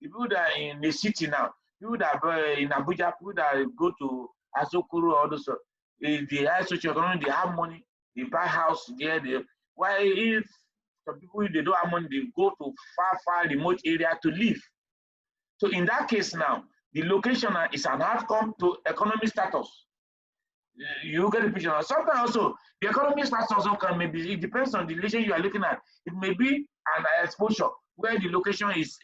The people that are in the city now, people that are in Abuja, people that go to Asokoro, all those, the high socioeconomic, they have money, they buy house there. Why if some people, if they don't have money, they go to far remote area to live. So in that case now, the location is an outcome to economic status. You get the picture. Sometimes also, the economic status also can maybe, it depends on the relation you are looking at. It may be an exposure where the location is,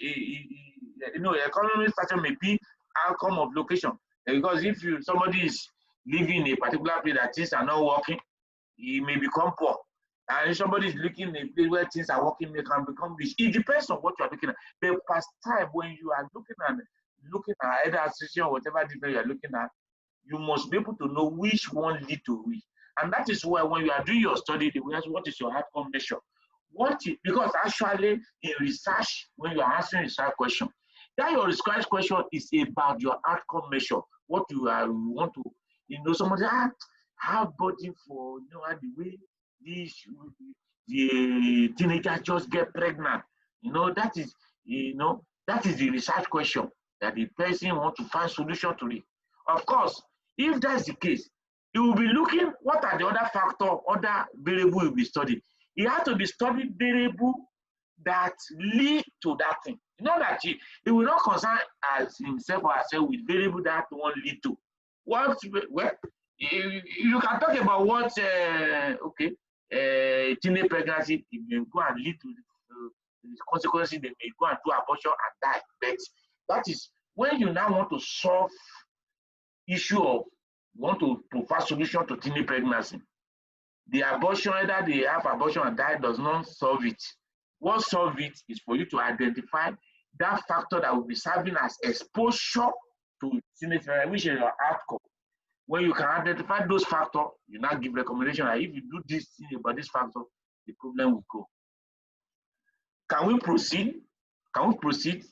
economic status may be outcome of location. Because if somebody is living in a particular place that things are not working, he may become poor. And if somebody is looking at a place where things are working, they can become rich. It depends on what you are looking at. But past time, when you are looking at either association or whatever different you are looking at, you must be able to know which one lead to which. And that is why when you are doing your study, they will ask, what is your outcome measure? Because actually in research, when you are answering research question, That your research question is about your outcome measure. What you want to, somebody have body for, the way the teenager just get pregnant. That is, that is the research question that the person want to find solution to it. Of course, if that's the case, you will be looking what are the other factor, other variable will be studied. You have to be studied variable that lead to that thing. That he will not concern as himself or herself with variable that one lead to. Well, you can talk about what teenage pregnancy may go and lead to the consequences. They may go and do abortion and die. But that is when you now want to solve issue of want to provide solution to teenage pregnancy. The abortion, either they have abortion and die, does not solve it. What solve it is for you to identify that factor that will be serving as exposure to teenage pregnancy, which is your outcome. When you can identify those factors, you now give recommendation that if you do this thing about this factor, the problem will go. Can we proceed? Can we proceed?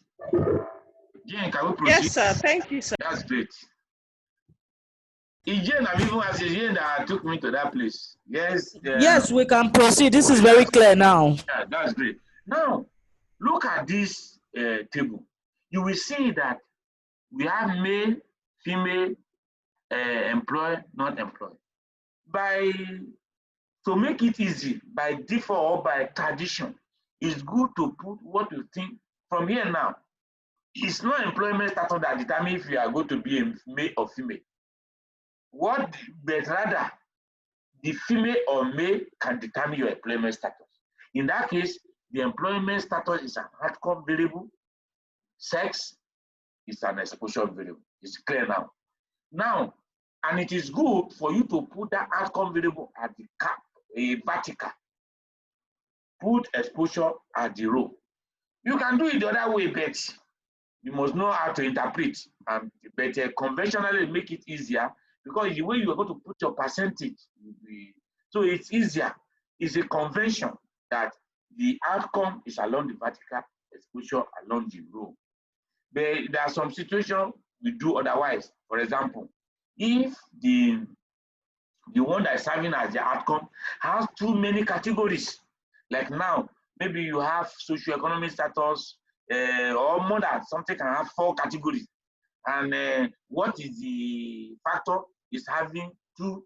Jane, can we proceed? Yes, sir. Thank you, sir. That's great. Jane, I've even asked Jane that took me to that place. Yes. Yes, we can proceed. This is very clear now. Yeah, that's great. Now, look at this table. You will see that we have male, female, employed, not employed. To make it easy, by default or by tradition, it's good to put what you think from here now. It's not employment status that determines if you are going to be a male or female. But rather, the female or male can determine your employment status. In that case, the employment status is an outcome variable. Sex is an exposure variable. It's clear now. Now, and it is good for you to put that outcome variable at the cap, a vertical. Put exposure at the row. You can do it the other way, but you must know how to interpret. But conventionally, make it easier because the way you are going to put your percentage, so it's easier. It's a convention that the outcome is along the vertical, exposure along the row. But there are some situations we do otherwise. For example, if the one that is serving as the outcome has too many categories, like now, maybe you have socioeconomic status, or more than something can have 4 categories. And what is the factor is having 2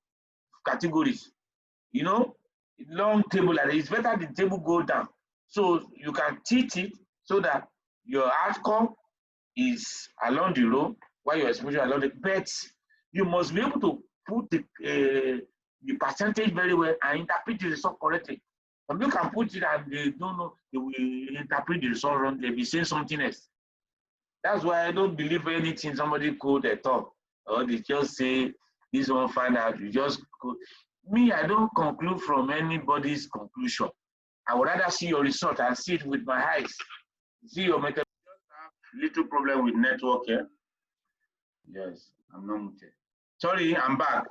categories. Long table like it's better the table go down. So you can teach it so that your outcome is along the row while your exposure along the but you must be able to put the percentage very well and interpret the result correctly. Some people can put it and they don't know, they will interpret the result wrong, they'll be saying something else. That's why I don't believe anything somebody code at all. Or they just say this one find out, you just code. Me, I don't conclude from anybody's conclusion. I would rather see your result and see it with my eyes. See your method. Little problem with network here. Yes, I'm not muted. Sorry, I'm back.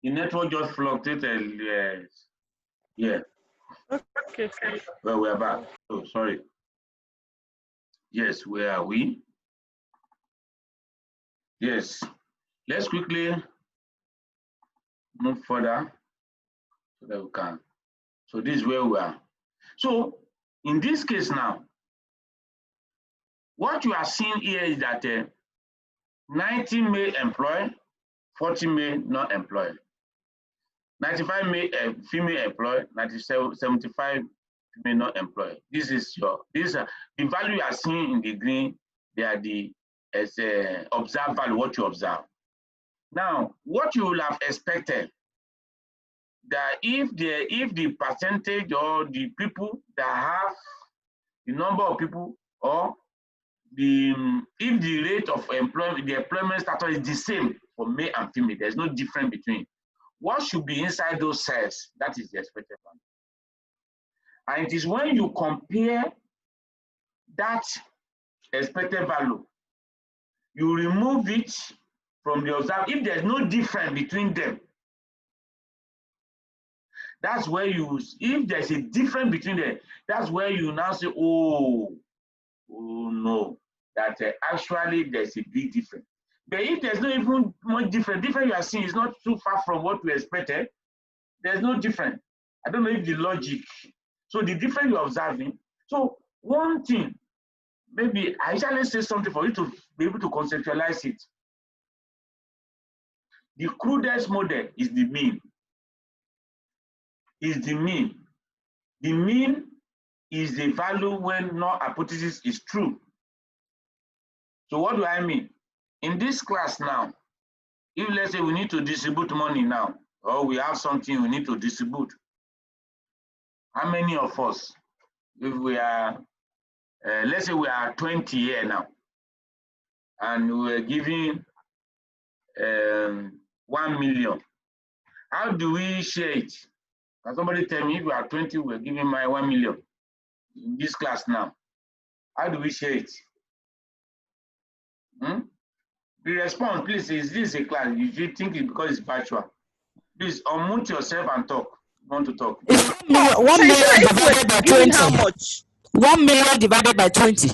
The network just fluctuated. Yes. Yeah. Okay. Well, we're back. Oh, sorry. Yes, where are we? Yes. Let's quickly move further so that we can. So this is where we are. So in this case now, what you are seeing here is that 90 male employed, 40 male not employed. 95 male female employed, 75 female not employed. This is the value you are seeing in the green. They are the observed value, what you observe. Now, what you will have expected that if the percentage or the people that have the number of people or if the rate of employment, the employment status is the same for male and female, there's no difference between. What should be inside those cells? That is the expected value. And it is when you compare that expected value, you remove it from the observed. If there's no difference between them, that's where if there's a difference between them, that's where you now say, oh no, that actually there's a big difference. But if there's no even much difference you are seeing is not too far from what we expected, there's no difference. I don't know if the logic. So the difference you're observing. So one thing, maybe I shall say something for you to be able to conceptualize it. The crudest model is the mean. Is the mean. The mean is the value when no hypothesis is true. So what do I mean? In this class now, if let's say we need to distribute money now, or we have something we need to distribute, how many of us, if we are, let's say we are 20 here now, and we're giving 1 million, how do we share it? Can somebody tell me if we are 20, we're giving my 1 million in this class now? How do we share it? The response, please, is this a class? If you think it's because it's virtual, please unmute yourself and talk. You want to talk? It's 1 million divided by 20. How much? 1 million divided by 20.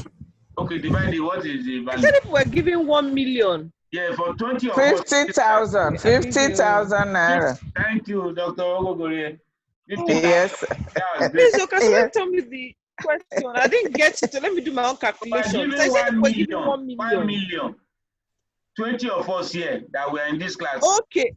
Okay, divided, what is the value? I said if we're giving 1 million. Yeah, for 20 of 50,000. 50,000 naira. Thank you, Dr. Ogogore. Yes. Please, okay, so tell me the question. I didn't get it, so let me do my own calculation. So I said we're giving 1 million. 1 million. 20 of us here that we are in this class. Okay.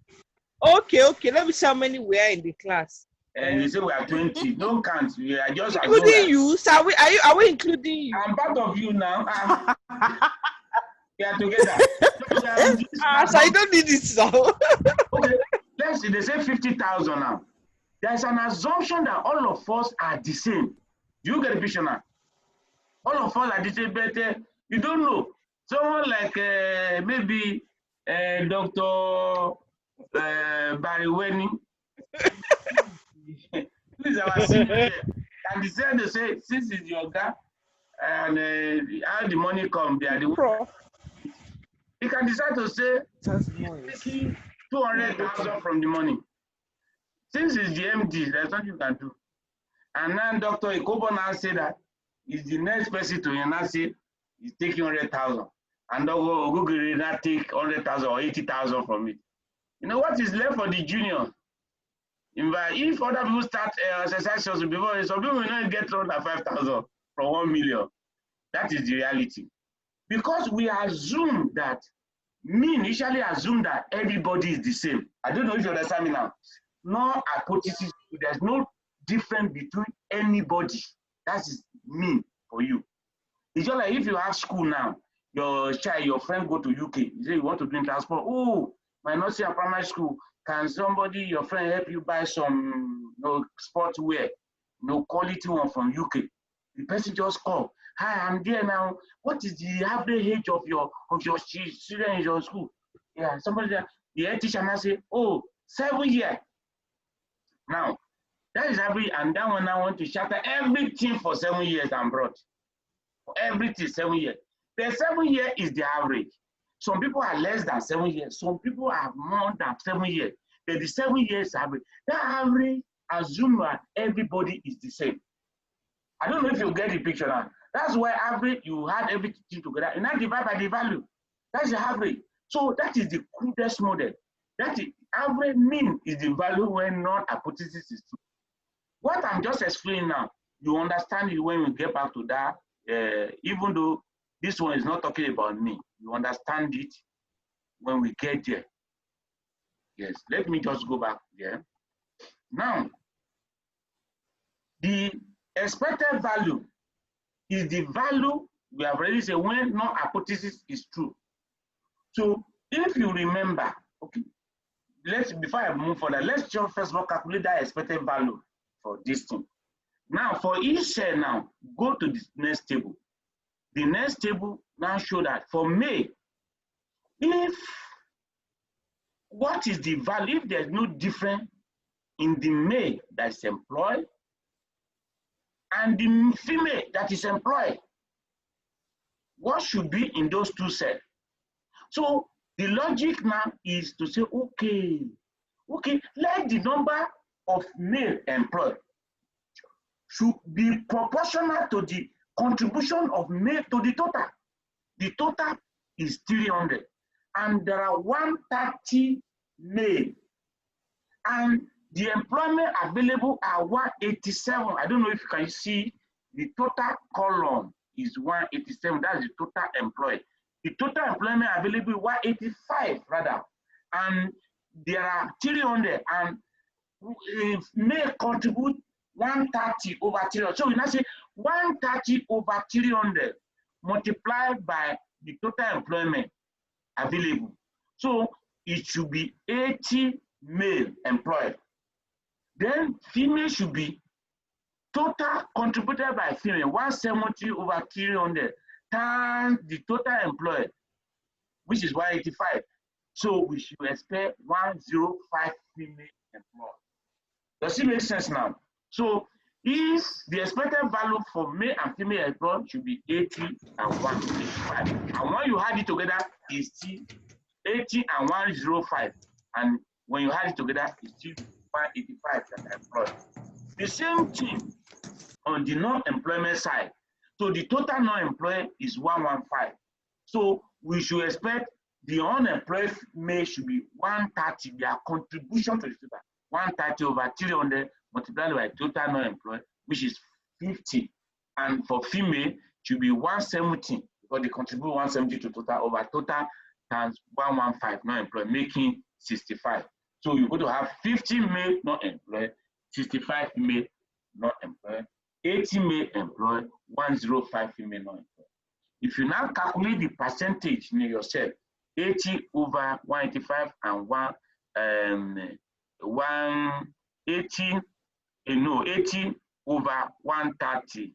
Let me see how many we are in the class. And you say we are 20. Don't count. We are just including you. So are we including you? I'm part of you now. We are together. So I don't need it now. Okay. Let's see. They say 50,000 now. There's an assumption that all of us are the same. Do you get the picture now? All of us are the same, but you don't know. Someone like maybe Dr. Barry Wenning. This is our senior. And decide to say, since it's your guy, and how the money come, they are the one. He can decide to say, taking 200,000 from the money. Since it's the MD, there's nothing you can do. And now Dr. Ikobo now say that is the next person to now say he's taking 100,000. And Google now take 100,000 or 80,000 from it. You know what is left for the junior? If other people start exercises before, some people will not get under 5,000 from 1 million. That is the reality. Because we assume that, initially assume that everybody is the same. I don't know if you understand me now. No hypothesis, there's no difference between anybody. That is mean for you. It's just like if you have school now, your child, your friend go to UK, you say you want to do transport. Oh, my nursery and primary school, can somebody, your friend, help you buy some sports wear, quality one from UK? The person just call. Hi, I'm there now. What is the average age of your student in your school? Yeah, somebody there, the head teacher now say, oh, 7 years. Now, that is average, and that one I want to shatter everything for 7 years and brought. Everything 7 years. The 7 years is the average. Some people are less than 7 years. Some people are more than 7 years. But the 7 years average. That average assume that everybody is the same. I don't know if you get the picture now. That's why average, you had everything together and now divide by the value. That's the average. So that is the crudest model. That is average mean is the value when non-hypothesis is true. What I'm just explaining now, you understand it when we get back to that, even though this one is not talking about me, you understand it when we get there. Yes, let me just go back there. Now, the expected value is the value we have already said when non-hypothesis is true. So if you remember, okay, before I move further, let's just first of all calculate that expected value for this thing. Now for each cell now, go to the next table. The next table now show that for May, what is the value if there's no difference in the male that is employed and the female that is employed? What should be in those two cells? So the logic now is to say, okay, let the number of male employed should be proportional to the contribution of male to the total. The total is 300, and there are 130 male, and the employment available are 187. I don't know if you can see the total column is 187. That's the total employed. The total employment available is 185 rather, and there are 300, and may contribute 130 over 300. So we now say 130 over 300 multiplied by the total employment available. So it should be 80 male employed. Then female should be total contributed by female 170 over 300 times the total employed, which is 185. So we should expect 105 female employed. Does it make sense now? So if the expected value for male and female employed should be 80 and 185, and when you add it together, it's still 80 and 105, and when you add it together, it's still 185 that are employed. The same thing on the non-employment side. So the total non-employed is 115. So we should expect the unemployed male should be 130, their contribution to the total, 130 over 300 multiplied by total non-employed, which is 50. And for female, should be 170, because they contribute 170 to total over total times 115 non-employed, making 65. So you're going to have 50 male non-employed, 65 female non-employed, 80 male employed, 105 female non-employed. If you now calculate the percentage in yourself, 80 over 185 and 80 over 130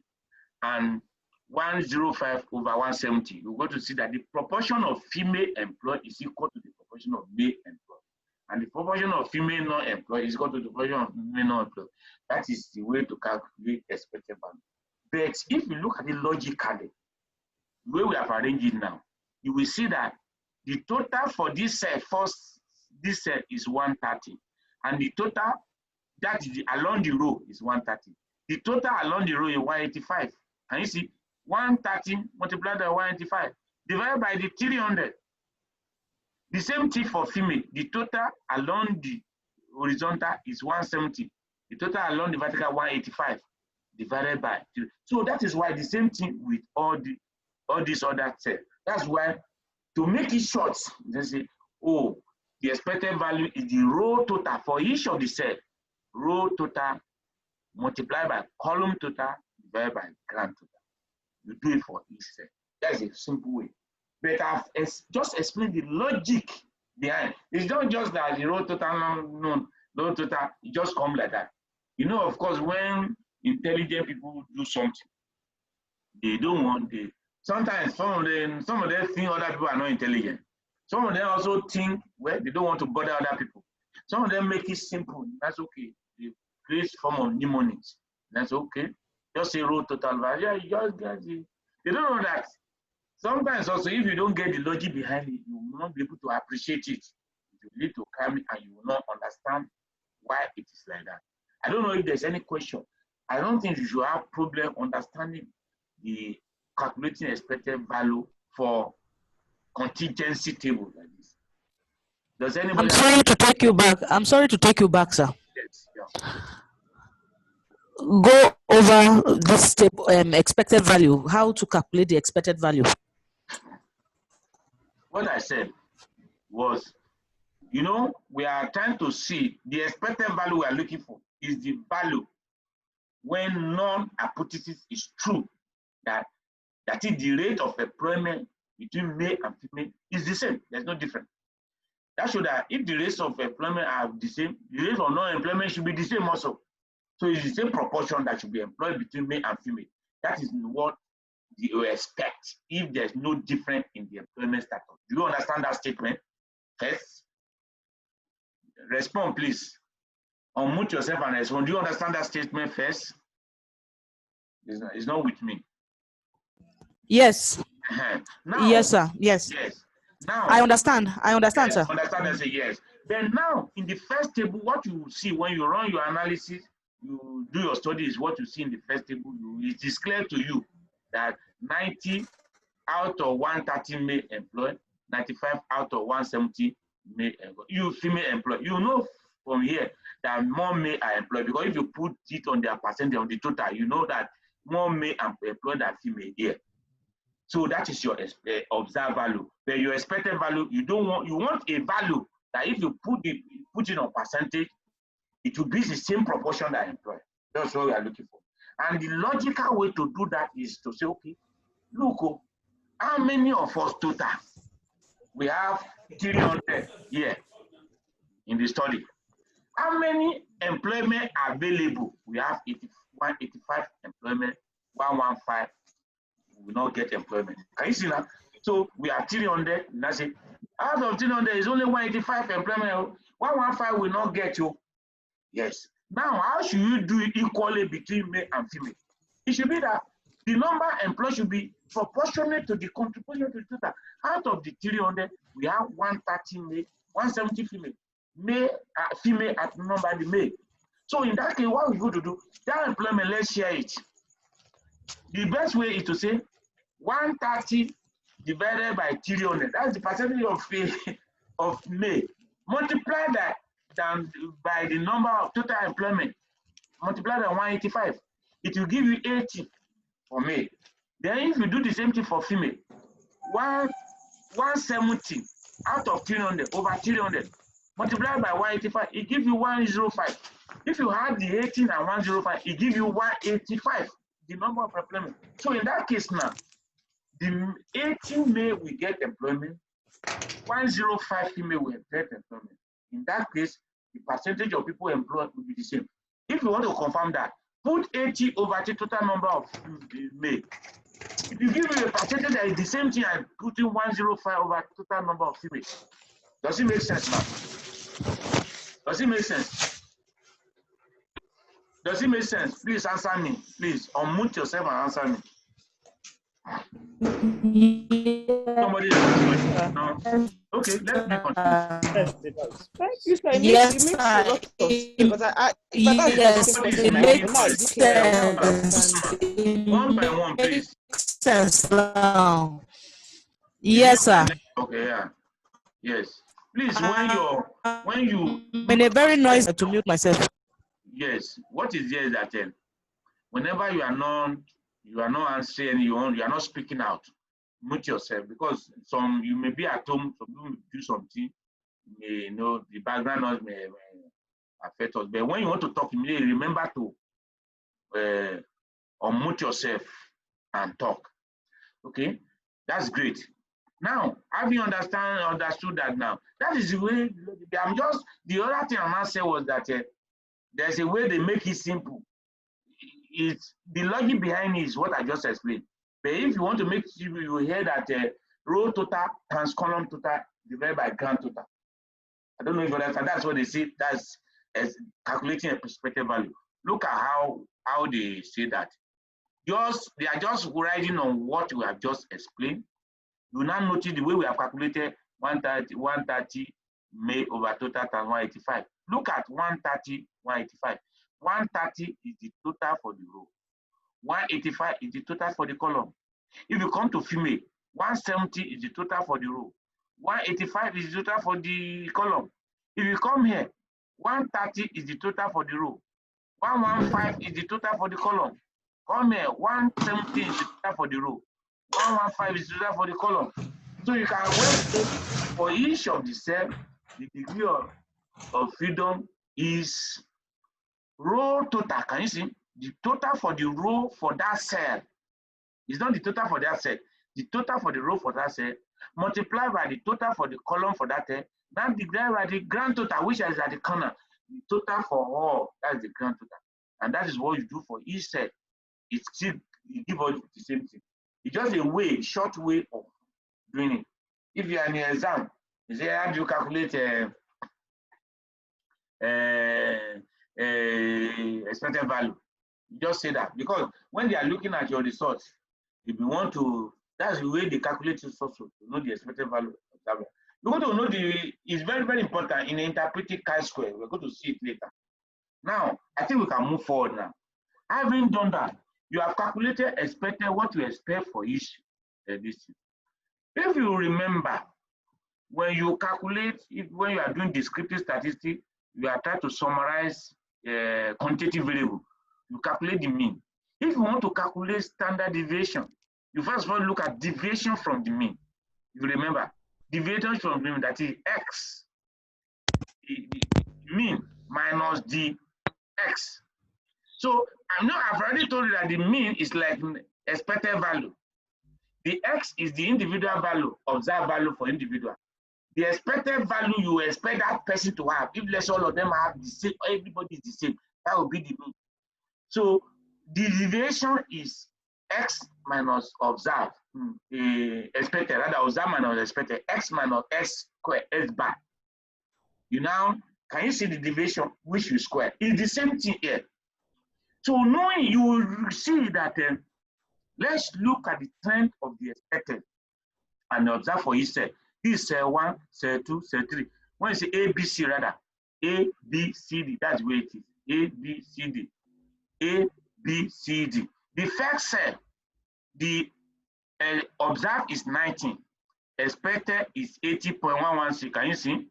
and 105 over 170, you're going to see that the proportion of female employed is equal to the proportion of male employed. And the proportion of female non-employed is equal to the proportion of male non-employed. That is the way to calculate expected value. But if you look at it logically, the way we have arranged it now, you will see that the total for this set, this set is 130, and the total that is along the row is 130. The total along the row is 185. Can you see? 130 multiplied by 185 divided by the 300. The same thing for female. The total along the horizontal is 170. The total along the vertical 185 divided by 2. So that is why the same thing with all these other sets. That's why to make it short, they say, oh, the expected value is the row total for each of the set. Row total multiplied by column total divided by grand total. You do it for each set. That's a simple way. But I've just explained the logic behind. It's not just that the row total, row total, it just comes like that. You know, of course, when intelligent people do something, they don't want to. Sometimes some of them think other people are not intelligent. Some of them also think, well, they don't want to bother other people. Some of them make it simple. That's okay. They create form of mnemonics. That's okay. Just say row total value. Yeah, you just get it. They don't know that. Sometimes also, if you don't get the logic behind it, you will not be able to appreciate it. You need to come and you will not understand why it is like that. I don't know if there's any question. I don't think you should have problem understanding the calculating expected value for contingency table like this. Does anybody? I'm sorry to take you back. I'm sorry to take you back, sir. Yes, yeah. Go over this table, expected value. How to calculate the expected value? What I said was, you know, we are trying to see the expected value we are looking for is the value when non-hypothesis is true, that is the rate of employment between male and female is the same. There's no difference. That shows that if the rates of employment are the same, the rate of non-employment should be the same also. So it's the same proportion that should be employed between male and female. That is what you expect if there's no difference in the employment status. Do you understand that statement? First, respond please. Unmute yourself and respond. Do you understand that statement first? It's not with me. Yes. Now, yes, sir. Yes. Yes. Now I understand. I understand, yes, sir. Understand and say yes. Then now, in the first table, what you see when you run your analysis, you do your studies, what you see in the first table, it is clear to you that 90 out of 130 male employed, 95 out of 170 male employed. You female employed, you know from here that more male are employed, because if you put it on their percentage on the total, you know that more male are employed than female here. So that is your observed value. But your expected value, you want a value that if you put it on percentage, it will be the same proportion that employed. That's what we are looking for. And the logical way to do that is to say, okay, look, how many of us total? We have 300 here in the study. How many employment available? We have 85 employment, 115 will not get employment. Can you see that? So we have 300, that's it. Out of 300 is only 185 employment, 115 will not get you. Yes. Now, how should you do it equally between male and female? It should be that the number employed should be proportionate to the contribution to the total. Out of the 300, we have 130 male, 170 female. Female at number the male. So in that case, what we go to do, that employment, let's share it. The best way is to say 130 divided by 300. That's the percentage of male. Multiply that by the number of total employment. Multiply by 185. It will give you 80 for male. Then if you do the same thing for female, 170 out of 300 over 300. Multiply by 185, it gives you 105. If you have the 18 and 105, it gives you 185, the number of employment. So in that case now, the 18 male will get employment, 105 female will get employment. In that case, the percentage of people employed will be the same. If you want to confirm that, put 80 over the total number of male. If you give me a percentage that is the same thing as putting 105 over total number of female. Does it make sense now? Does it make sense? Does it make sense? Please answer me. Please unmute yourself and answer me. Somebody no. Okay, let me continue. Thank you, sir. Yes, It makes a lot of sense. Because yes, it makes sense. One by one, please. Sense now. Yes, sir. Okay, yeah. Yes. Please, when you been a very noisy to mute myself. Yes. What is there is that whenever you are not answering, you are not speaking out, mute yourself, because you may be at home, some people do something, the background noise may affect us. But when you want to talk immediately, remember to unmute yourself and talk. Okay, that's great. Now, have you understood that now? That is the way. The other thing I'm not saying was that there's a way they make it simple. It's the logic behind it is what I just explained. But if you want to make it, you hear that row total times column total divided by grand total. I don't know if you understand. That's what they say. That's as calculating a prospective value. Look at how they say that. They are just riding on what we have just explained. You now notice the way we have calculated 130 May over total times 185. Look at 130, 185. 130 is the total for the row. 185 is the total for the column. If you come to female, 170 is the total for the row. 185 is the total for the column. If you come here, 130 is the total for the row. 115 is the total for the column. Come here, 170 is the total for the row. 115 is the total for the column. So you can work for each of the cells, the degree of freedom is row total. Can you see? The total for the row for that cell is not the total for that cell. The total for the row for that cell multiplied by the total for the column for that cell. Now divided by the grand total, which is at the corner. The total for all, that's the grand total. And that is what you do for each cell. It gives us the same thing. It's just a short way of doing it. If you are in an exam, you say, how do you calculate expected value? You just say that, because when they are looking at your results, if you want to, that's the way they calculate it also, to know the expected value. We're going to know it's very, very important in interpreting chi-square. We're going to see it later. Now, I think we can move forward now. Having done that, you have calculated what you expect for each this thing. If you remember, when you calculate, when you are doing descriptive statistics, you are trying to summarize quantitative variable. You calculate the mean. If you want to calculate standard deviation, you first of all look at deviation from the mean. You remember, deviation from the mean, that is x, the mean minus the x. So I know I've already told you that the mean is like expected value. The x is the individual value, observed value for individual. The expected value you expect that person to have, if let's all of them have the same, everybody is the same, that will be the mean. So the deviation is x minus observed, expected, rather observed minus expected, x minus x squared, s bar. You now, can you see the deviation which you square? It's the same thing here. So knowing, you will see that, let's look at the trend of the expected and observe for each cell. This is cell 1, cell 2, cell 3. When you say A, B, C, rather, A, B, C, D, that's where it is. A, B, C, D. A, B, C, D. The first cell, the observed is 19. Expected is 80.116. Can you see?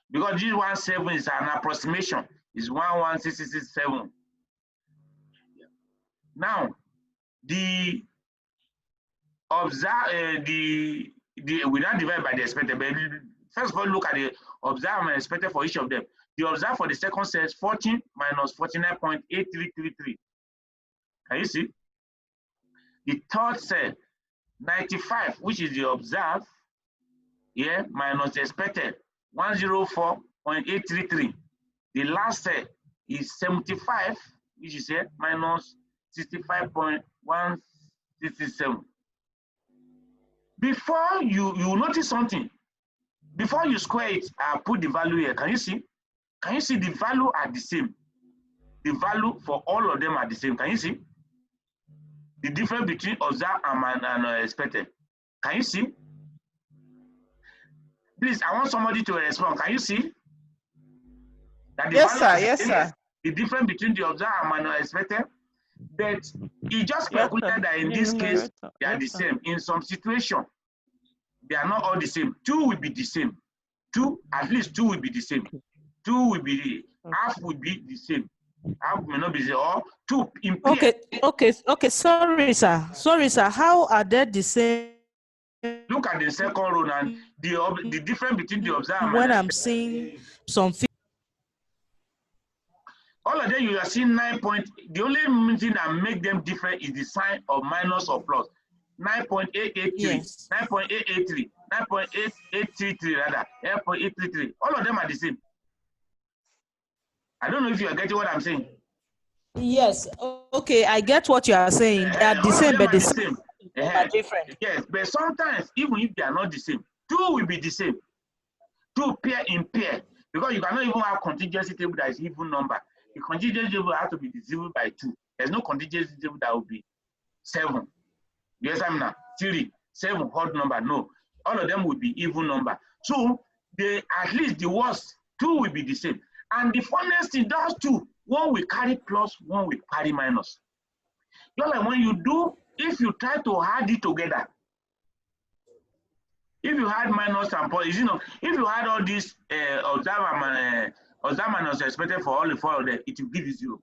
Because this 17 is an approximation. It's 11667. Now, the observed, we don't divide by the expected, but first of all, look at the observed and expected for each of them. The observed for the second cell is 14 minus 49.8333. Can you see? The third cell, 95, which is the observed, yeah, minus the expected, 104.833. The last cell is 75, which is here, minus 65.167. Before you notice something, before you square it, I put the value here. Can you see? Can you see the value are the same? The value for all of them are the same. Can you see? The difference between observed and expected. Can you see? Please, I want somebody to respond. Can you see? That the Yes, sir. Yes, sir. The difference between the observed and expected. But he just calculated that in this case, they are the same. In some situation, they are not all the same. Two will be the same. Two, at least two will be the same. Two will be, half will be the same. Half may not be the same. Or two in pair. Okay. Sorry, sir. How are they the same? Look at the second row and the difference between the observed. When I'm seeing some. All of them, you are seeing 9 point. The only thing that make them different is the sign of minus or plus. 9.883, yes. 9.883, 9.8833 rather, 8.833. All of them are the same. I don't know if you are getting what I'm saying. Yes. Okay, I get what you are saying. They are the same, but the same. Are different. Yes, but sometimes even if they are not the same, two will be the same. Two pair in pair, because you cannot even have contingency table that is even number. The contingency table has to be divisible by 2. There's no contingency table that will be 7. Yes, I'm not 3, 7 odd number. No, all of them will be even number. So they at least the worst 2 will be the same. And the funniest thing, those 2, one will carry plus, one will carry minus. Just like when you do, if you try to add it together, if you had minus and plus, you know, if you had all these observed minus expected for all the 4 of them, it will give you 0.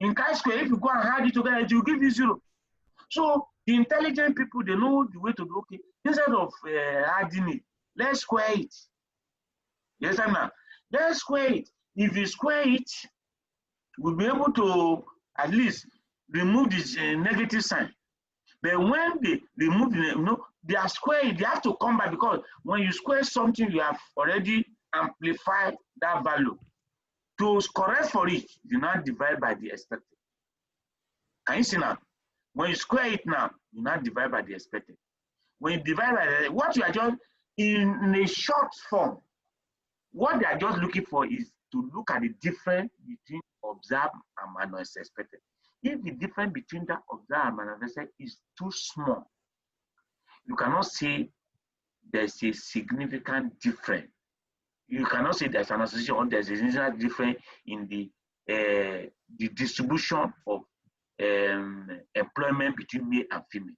In chi-square, if you go and add it together, it will give you 0. So the intelligent people, they know the way to do. Okay, instead of adding it, let's square it. Yes, I'm not. Let's square it. If you square it, we'll be able to at least remove this negative sign. But when they remove, they are squared, they have to come back, because when you square something, you have already amplified that value. To correct for it, you now divide by the expected. Can you see now? When you square it now, you now divide by the expected. When you divide by the, what you are just, in a short form, what they are just looking for is to look at the difference between observed and minus expected. If the difference between that observed and minus expected is too small, you cannot say there's a significant difference. You cannot say there's an association or there's a significant difference in the distribution of employment between male and female.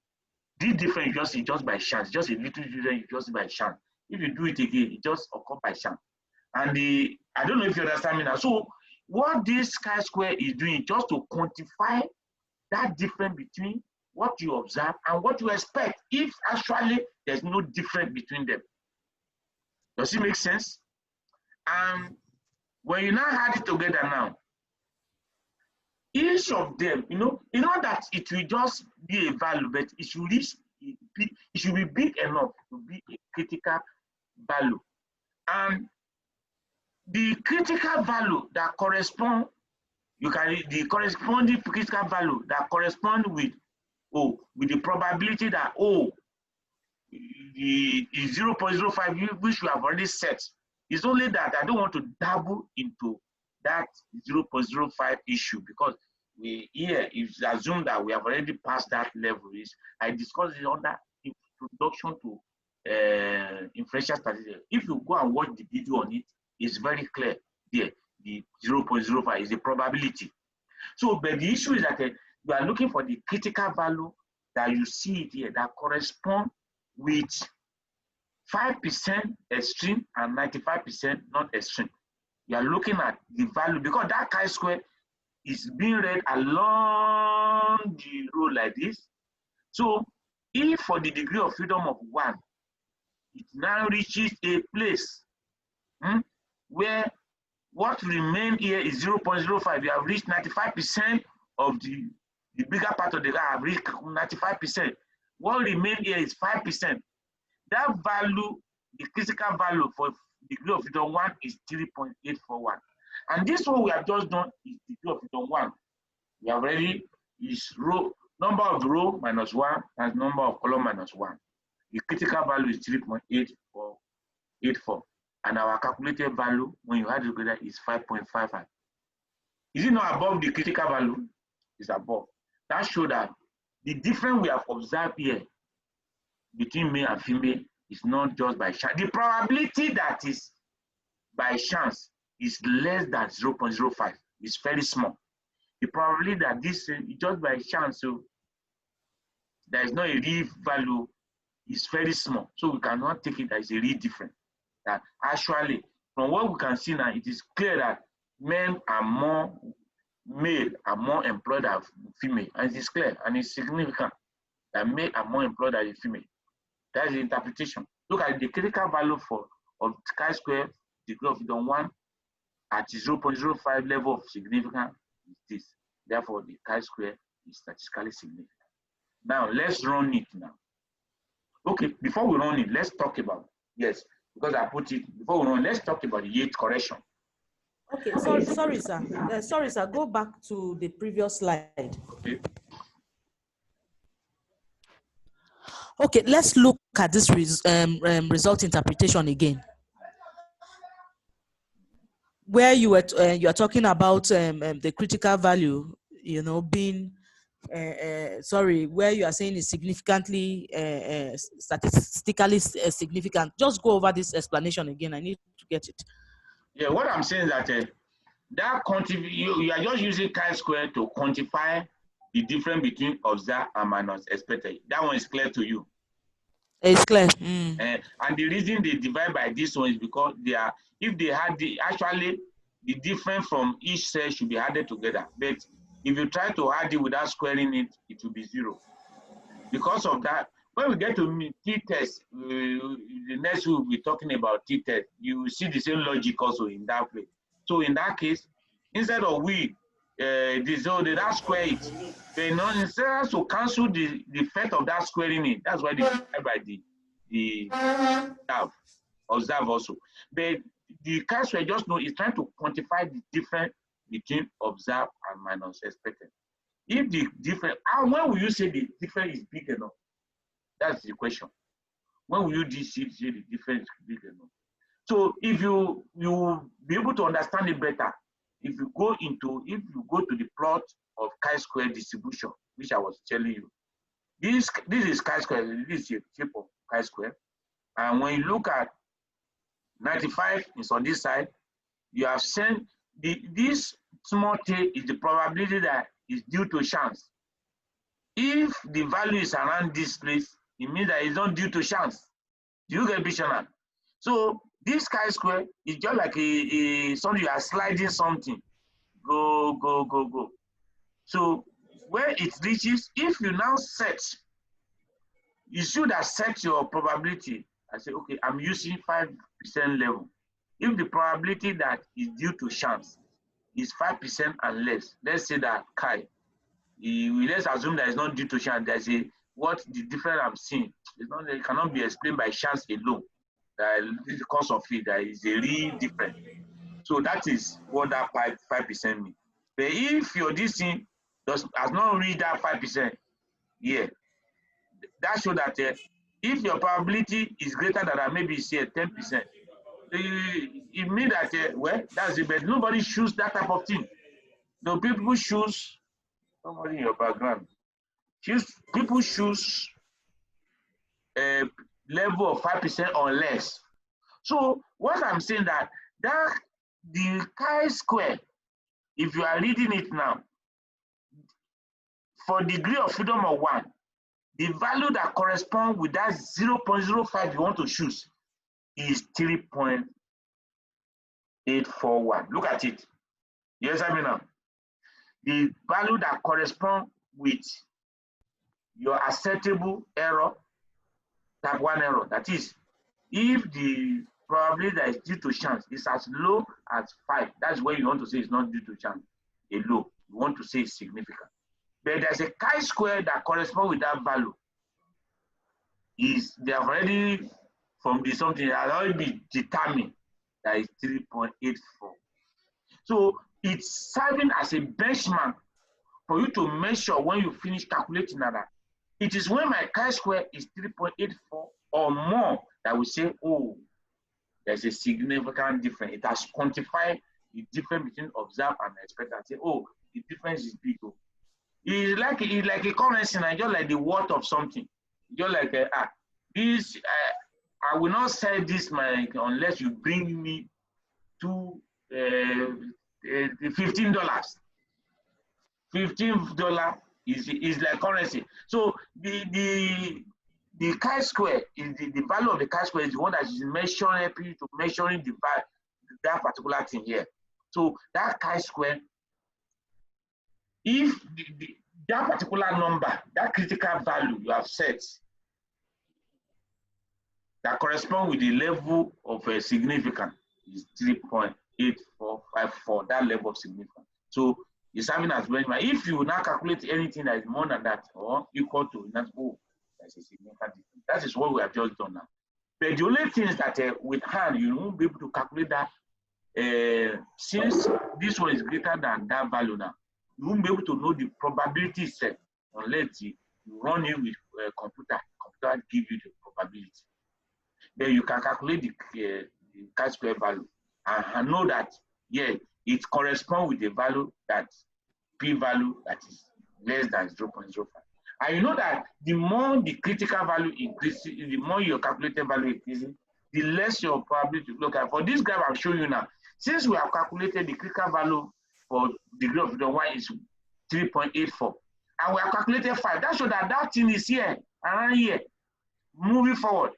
This difference is just by chance, just a little difference, just by chance. If you do it again, it just occurs by chance. And I don't know if you understand me now. So what this chi-square is doing, just to quantify that difference between what you observe and what you expect, if actually there's no difference between them. Does it make sense? And when you now add it together now, each of them, it's not that it will just be a value, but it should be big enough to be a critical value. And the critical value that correspond, the corresponding critical value that correspond with the probability that the 0.05 which we have already set, is only that I don't want to dabble into that 0.05 issue, because here it's assumed that we have already passed that level. I discussed it under introduction to inferential statistics. If you go and watch the video on it, it's very clear there. The 0.05 is the probability. So, but the issue is that you are looking for the critical value that you see it here that correspond with 5% extreme and 95% not extreme. You are looking at the value, because that chi-square is being read along the row like this. So if for the degree of freedom of 1, it now reaches a place where what remain here is 0.05. You have reached 95% of the bigger part of the graph, have reached 95%. What remain here is 5%. That value, the critical value for degree of freedom 1 is 3.841. And this one we have just done is degree of freedom 1. We have already is number of the row minus 1 and number of column minus 1. The critical value is 3.84. And our calculated value, when you add it together, is 5.55. Is it not above the critical value? It's above. That shows that the difference we have observed here between male and female is not just by chance. The probability that is by chance is less than 0.05. It's very small. The probability that this is just by chance, so there is no a real value, is very small. So we cannot take it as a real difference. That actually, from what we can see now, it is clear that male are more employed than female, and it is clear and it's significant that male are more employed than female. That is the interpretation. Look at the critical value of chi-square degree of freedom 1 at 0.05 level of significance is this. Therefore, the chi-square is statistically significant. Now let's run it now. Okay, before we run it, let's talk about because I put it before we run. Let's talk about the Yates correction. Okay, sorry, sir. Sorry, sir. Go back to the previous slide. Okay. Okay, let's look at this result interpretation again. Where you are talking about the critical value, being where you are saying is significantly statistically significant. Just go over this explanation again. I need to get it. Yeah, what I'm saying is that you are just using chi-square to quantify the difference between observed and minus expected. That one is clear to you. It's clear. And the reason they divide by this one is because if they had the difference from each cell should be added together. But if you try to add it without squaring it, it will be 0. Because of that, when we get to t-test, the next we'll be talking about t-test, you will see the same logic also in that way. So in that case, instead of they not square it, instead to cancel the effect of that squaring it, that's why they divide by the observe also. But the chi-square just know is trying to quantify the difference between observed and minus expected. If the difference, when will you say the difference is big enough? That's the question. When will you say the difference is big enough? So if you be able to understand it better, if you go to the plot of chi-square distribution, which I was telling you, this is chi-square, this is the shape of chi-square. And when you look at 95 is on this side, you have seen this small t is the probability that is due to chance. If the value is around this place, it means that it's not due to chance. Do you get the picture now? So this chi-square is just like something you are sliding something. Go, go, go, go. So where it reaches, if you now set, you should have set your probability. I say, okay, I'm using 5% level. If the probability that is due to chance is 5% and less, let's say that chi, let's assume that it's not due to chance. There's a what the difference I'm seeing. It's not, it cannot be explained by chance alone. The cause of it, there is a real difference. So that is what that 5% means. But if your this thing has not reached that 5%, yeah, that shows that if your probability is greater than maybe say 10%, it means that well, that's it. But nobody choose that type of thing. No, people choose somebody in your background. People choose a level of 5% or less. So what I'm saying that the chi-square, if you are reading it now, for degree of freedom of 1, the value that corresponds with that 0.05 you want to choose is 3.841. Look at it. Yes, I mean now. The value that corresponds with your acceptable error, type 1 error, that is, if the probability that is due to chance is as low as 5, that's where you want to say it's not due to chance, a low. You want to say it's significant. But there's a chi-square that corresponds with that value. They have already, from the something, that has already been determined that is 3.84. So it's serving as a benchmark for you to measure when you finish calculating that. It is when my chi-square is 3.84 or more that we say, oh, there's a significant difference. It has quantified the difference between observed and expected. Say, oh, the difference is big. It's like a currency, and just like the worth of something. Just like this, I will not sell this unless you bring me to $15. $15 is like currency. So the chi-square is the value of the chi-square is the one that is measuring that particular thing here. So that chi-square, if that particular number, that critical value you have set, that correspond with the level of significance is 3.8454, that level of significance. So it's having as benchmark. If you now calculate anything that is more than that or equal to that, oh, that's a significant difference. That is what we have just done now. But the only thing is that with hand, you won't be able to calculate that since this one is greater than that value now. You won't be able to know the probability set unless you run it with a computer. Computer give you the probability. Then you can calculate the chi-square value and know that, yeah, it corresponds with the value that p-value that is less than 0.05. And you know that the more the critical value increases, the more your calculated value increases, the less your probability to look at. For this graph I'm showing you now, since we have calculated the critical value for degree of freedom 1 is 3.84, and we have calculated 5, that shows that that thing is here, around here, moving forward.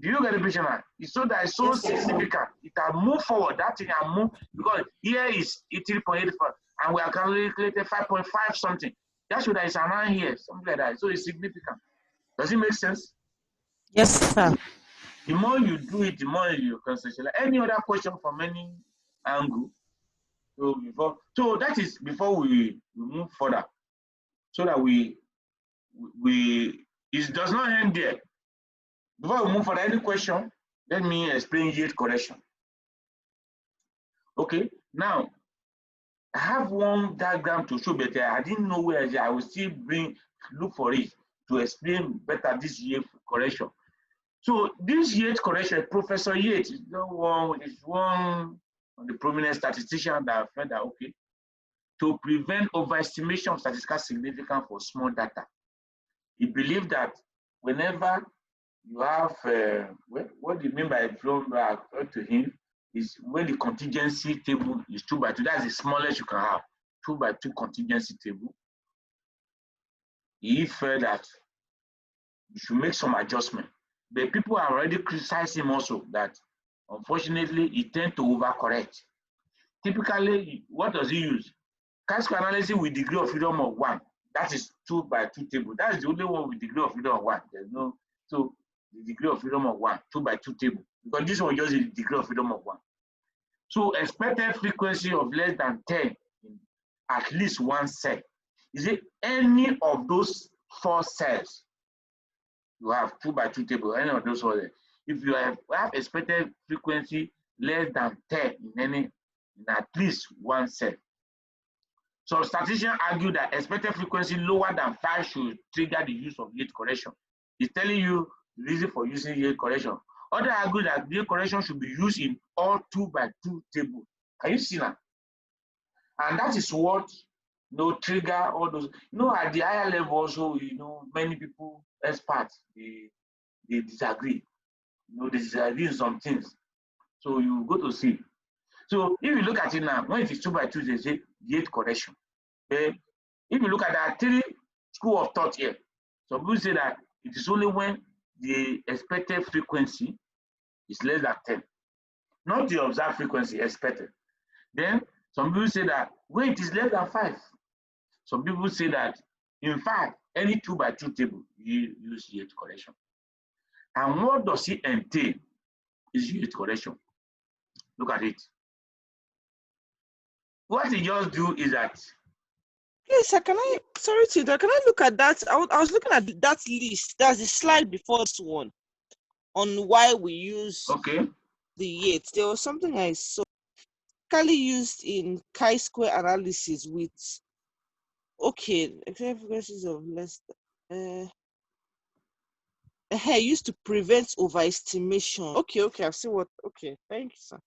Do you get the picture now? It's so that it's so significant. It can move forward, that thing can move, because here is 3.84, and we have calculated 5.5 something. That shows that it's around here, something like that. So it's significant. Does it make sense? Yes, sir. The more you do it, the more you concentrate. Any other question from any angle? So that is before we move further, so that it does not end there. Before we move further, any question? Let me explain yield correction. Okay, now I have one diagram to show better. I didn't know where I will still look for it to explain better this yield correction. So this yield correction, Professor Yates is one of the prominent statisticians that felt that, okay, to prevent overestimation of statistical significance for small data. He believed that whenever you have, what do you mean by drawback to him is when the contingency table is 2 by 2, that's the smallest you can have, 2 by 2 contingency table. he felt that you should make some adjustment. But people are already criticizing him also that unfortunately he tend to overcorrect. Typically, what does he use? Chi-square analysis with degree of freedom of 1. That is 2 by 2 table. That is the only one with degree of freedom of 1. There's no, so the degree of freedom of 1, 2 by 2 table. Because this one just is the degree of freedom of 1. So expected frequency of less than 10 in at least one cell. Is it any of those 4 cells? You have 2 by 2 table, any of those 4. If you have expected frequency less than 10 in at least one cell. So statisticians argue that expected frequency lower than 5 should trigger the use of yield correction. It's telling you the reason for using yield correction. Others argue that yield correction should be used in all 2 by 2 tables. Can you see that? And that is what trigger all those. At the higher level also, many people, experts, they disagree. They disagree on some things. So you go to see. So if you look at it now, when it is 2 by 2, they say yield correction. Okay? If you look at that 3 school of thought here, some people say that it is only when the expected frequency is less than 10, not the observed frequency expected. Then some people say that when it is less than 5. Some people say that in fact any 2 by 2 table you use yield correction. And what does it entail is yield correction. Look at it. What it just do is that. Yes, sir, can I look at that? I was looking at that list. That's the slide before this one on why we use the yields. There was something I saw typically used in chi-square analysis with expected frequencies of less used to prevent overestimation. Okay, I've seen what. Okay, thank you, sir.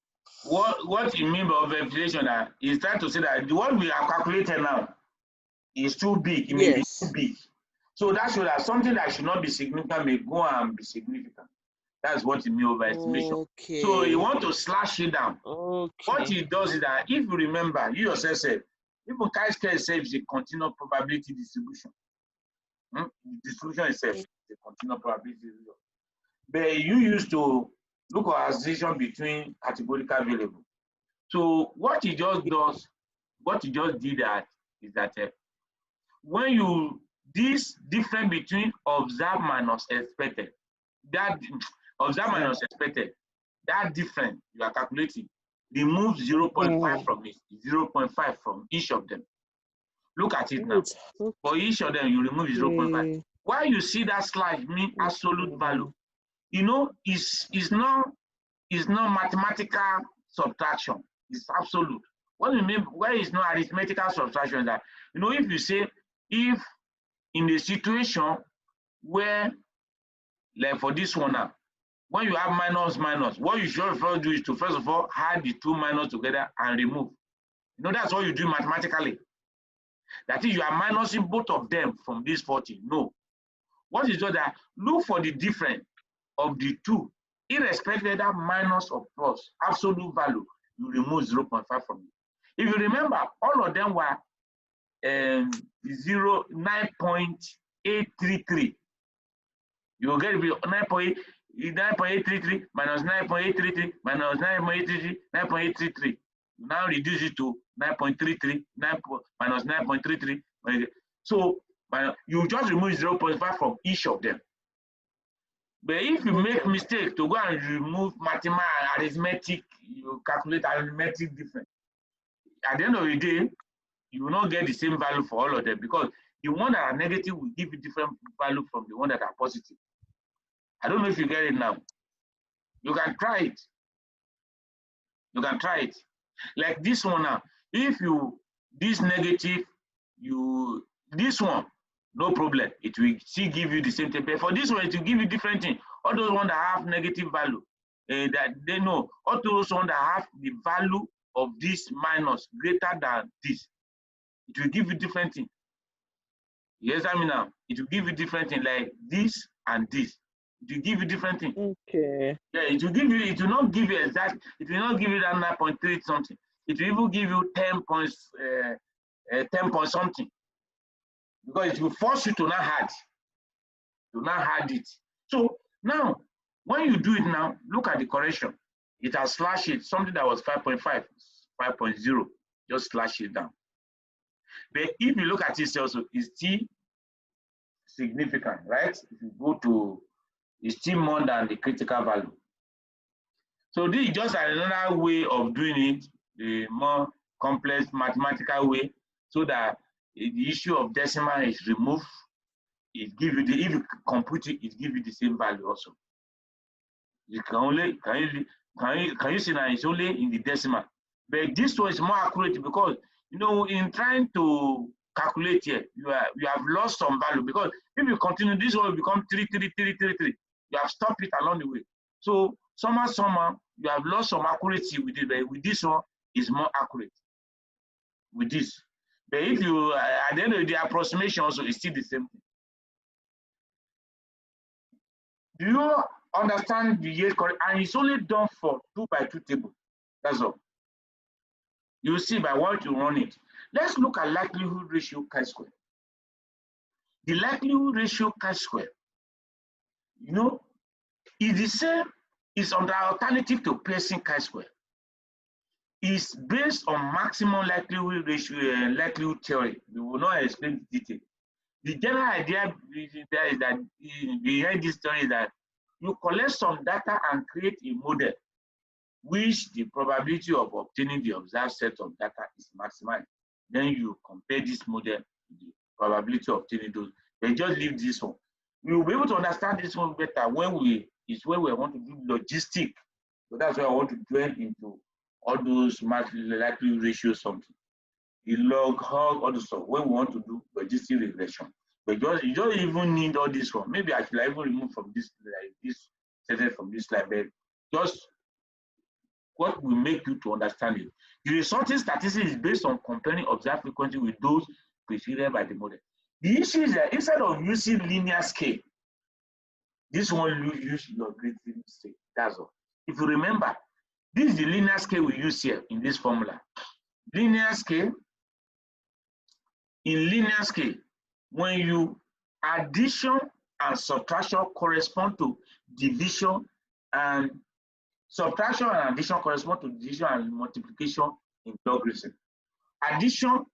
What you mean by overestimation is trying to say that the one we have calculated now is too big. It may be too big. So that shows that something that should not be significant may go and be significant. That's what it means overestimation. Okay. So you want to slash it down. Okay. What it does is that if you remember, you yourself said, even chi-square itself is a continual probability distribution. The distribution itself is a continual probability distribution. But you used to look at association between categorical variables. So what it just does, what it just did is that when this difference between observed minus expected, that observed minus expected, that difference you are calculating, remove 0.5 from it, 0.5 from each of them. Look at it now. For each of them, you remove 0.5. Why you see that slide mean absolute value? It's not mathematical subtraction. It's absolute. What you mean why it's not arithmetical subtraction is that, if you say, if in a situation where, like for this one now, when you have minus, what you should first do is to first of all add the 2 minus together and remove. That's what you do mathematically. That is, you are minusing both of them from this 40. No. What is that? Look for the difference of the 2, irrespective of that minus or plus, absolute value, you remove 0.5 from it. If you remember, all of them were 9.833. You will get 9.833 minus 9.833 minus 9.833, 9.833. You now reduce it to 9.33, minus 9.33. So you just remove 0.5 from each of them. But if you make mistake to go and remove arithmetic, you calculate arithmetic difference. At the end of the day, you will not get the same value for all of them, because the one that are negative will give you different value from the one that are positive. I don't know if you get it now. You can try it. You can try it. Like this one now. If this negative, this one, no problem. It will still give you the same thing. But for this one, it will give you different thing. All those ones that have negative value, that they know. All those ones that have the value of this minus greater than this, it will give you different thing. You understand me now? It will give you different thing, like this and this. It will give you different thing. Okay. Yeah, it will give you. It will not give you exact. It will not give you that 9.3 something. It will even give you 10 points, 10 point something. because it will force you to not add it. So now, when you do it now, look at the correction. It has slashed it, something that was 5.5, 5.0, just slash it down. But if you look at it also, it's still significant, right? If you go to, it's still more than the critical value. So this is just another way of doing it, the more complex mathematical way, so that the issue of decimal is removed. It gives you the, if you compute it, it gives you the same value also. You can only, can you see that it's only in the decimal? But this one is more accurate because, you know, in trying to calculate here, you have lost some value, because if you continue, this one will become 3, 3, 3, 3, 3. You have stopped it along the way. So somehow, you have lost some accuracy with it, but with this one, it's more accurate with this. But if you, at the end of the approximation also, it's still the same thing. Do you understand the yield correct? And it's only done for 2 by 2 table. That's all. You see by what you run it. Let's look at likelihood ratio chi-square. The likelihood ratio chi-square, you know, is the same, is on the alternative to Pearson chi-square. It's based on maximum likelihood ratio and likelihood theory. We will not explain the detail. The general idea there is that behind this story is that you collect some data and create a model which the probability of obtaining the observed set of data is maximized. Then you compare this model to the probability of obtaining those. They just leave this one. We will be able to understand this one better when we want to do logistic. So that's why I want to dwell into all those likelihood ratios, something. The log, hog, all the stuff, when we want to do logistic regression. But you don't even need all this one. Maybe I should even remove from this, like this sentence from this slide, but just what will make you to understand it. The resulting statistics is based on comparing observed frequency with those predicted by the model. The issue is that instead of using linear scale, this one use logarithmic scale. That's all. If you remember, this is the linear scale we use here in this formula. Linear scale, in linear scale, when you addition and subtraction correspond to division, and subtraction and addition correspond to division and multiplication in logarithm. Addition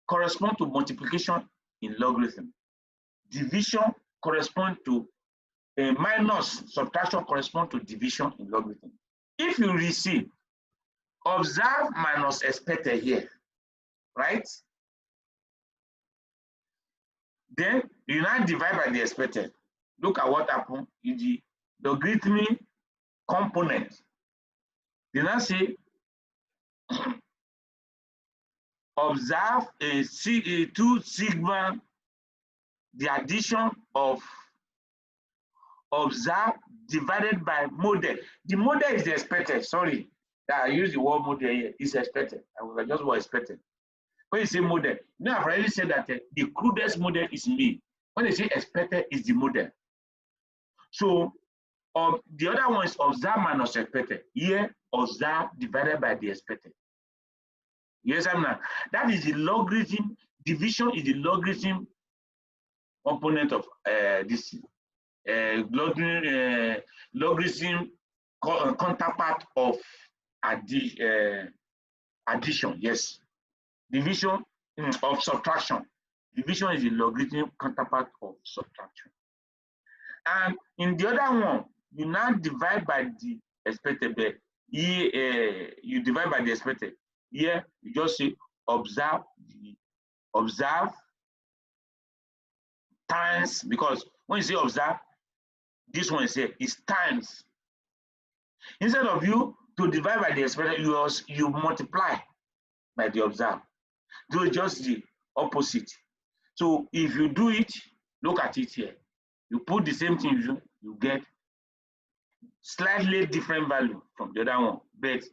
correspond to multiplication in logarithm. Division correspond to minus subtraction correspond to division in logarithm. If you receive observed minus expected here, right? Then you now divide by the expected. Look at what happened in the logarithmic component. You now say observe a 2 sigma, the addition of observe divided by model. The model is expected. Sorry, that I use the word model here. Is expected. I just was expected. When you say model, now I've already said that the crudest model is me. When they say expected is the model. So the other one is observe minus expected. Here, observe divided by the expected. Yes, I'm not. That is the logarithm. Division is the logarithm component of this logarithm counterpart of addition. Yes. Division of subtraction. Division is the logarithm counterpart of subtraction. And in the other one, you now divide by the expected. Here, you divide by the expected. Here, you just say observe times, because when you say observe, this one is here is times. Instead of you to divide by the expected, you multiply by the observe. Do just the opposite. So if you do it, look at it here. You put the same thing, you get slightly different value from the other one. But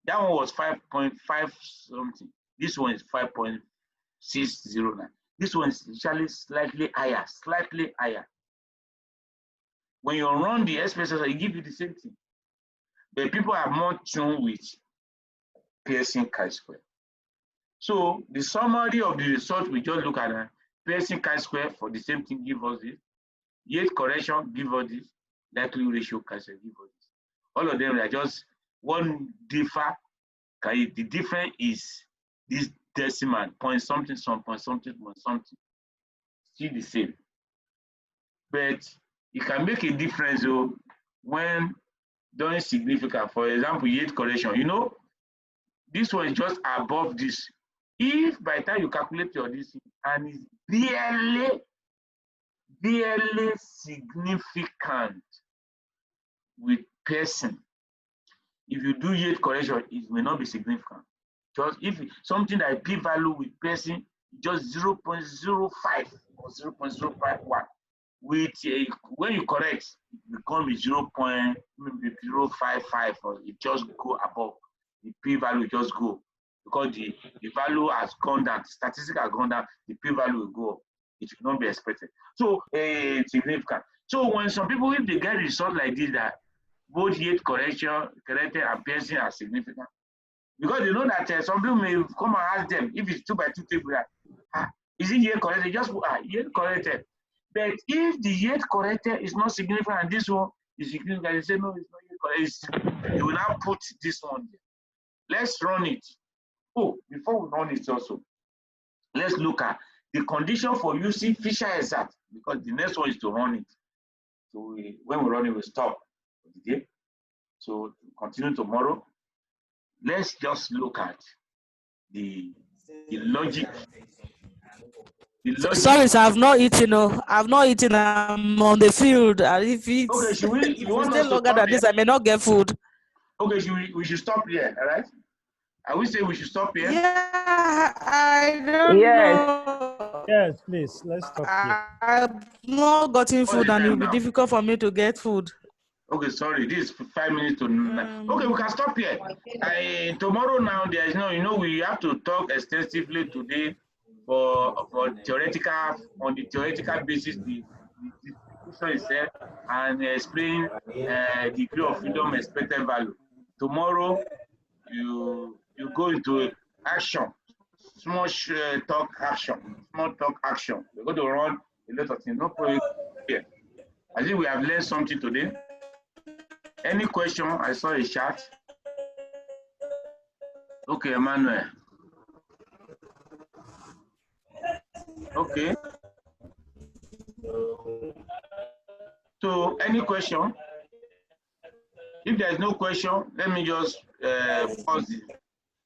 that one was 5.5 something. This one is 5.609. This one is actually slightly higher, slightly higher. When you run the expressions, it gives you the same thing. But people are more tuned with Pearson chi-square. So the summary of the result we just look at Pearson chi-square for the same thing give us this. Yates correction give us this. Likelihood ratio chi-square give us this. All of them are just one differ. The difference is this decimal point something, some point something, point something. Still the same. But it can make a difference though when doing significant. For example, Yates correction. You know, this one is just above this. If by the time you calculate your this and it's barely significant with Pearson, if you do Yates correction, it may not be significant. Just if something that p-value with Pearson just 0.05 or 0.051, with when you correct, it becomes 0.055 or it just go above. The p-value just go because the value has gone down, the statistics has gone down, the p-value will go up. It will not be expected. So significant. So when some people, if they get results like this, that both Yates corrected and Pearson are significant, because they know that some people may come and ask them if it's 2 by 2 table, is it Yates corrected? Just put Yates corrected. But if the Yates corrected is not significant and this one is significant, they say no, it's not Yates corrected. They will now put this one there. Let's run it. Oh, before we run it also, let's look at the condition for using Fisher exact, because the next one is to run it. So when we run it, we'll stop for the day. So continue tomorrow. Let's just look at the logic. Sorry, sir, I've not eaten. I've not eaten. I'm on the field. If it's, okay, should we? if you stay longer than this, I may not get food. Okay, we should stop here, all right? I will say we should stop here. Yeah, I don't know. Yes, please, let's stop here. I've not gotten food and it will be difficult for me to get food. Okay, sorry, this is 5 minutes to 9. Okay, we can stop here. Tomorrow now, there is no, we have to talk extensively today for theoretical, on the theoretical basis, the discussion itself, and explain degree of freedom expected value. Tomorrow, you go into action, small talk action. We're going to run a lot of things. No problem here. I think we have learned something today. Any question? I saw a chat. Okay, Emmanuel. Okay. So, any question? If there is no question, let me just pause it.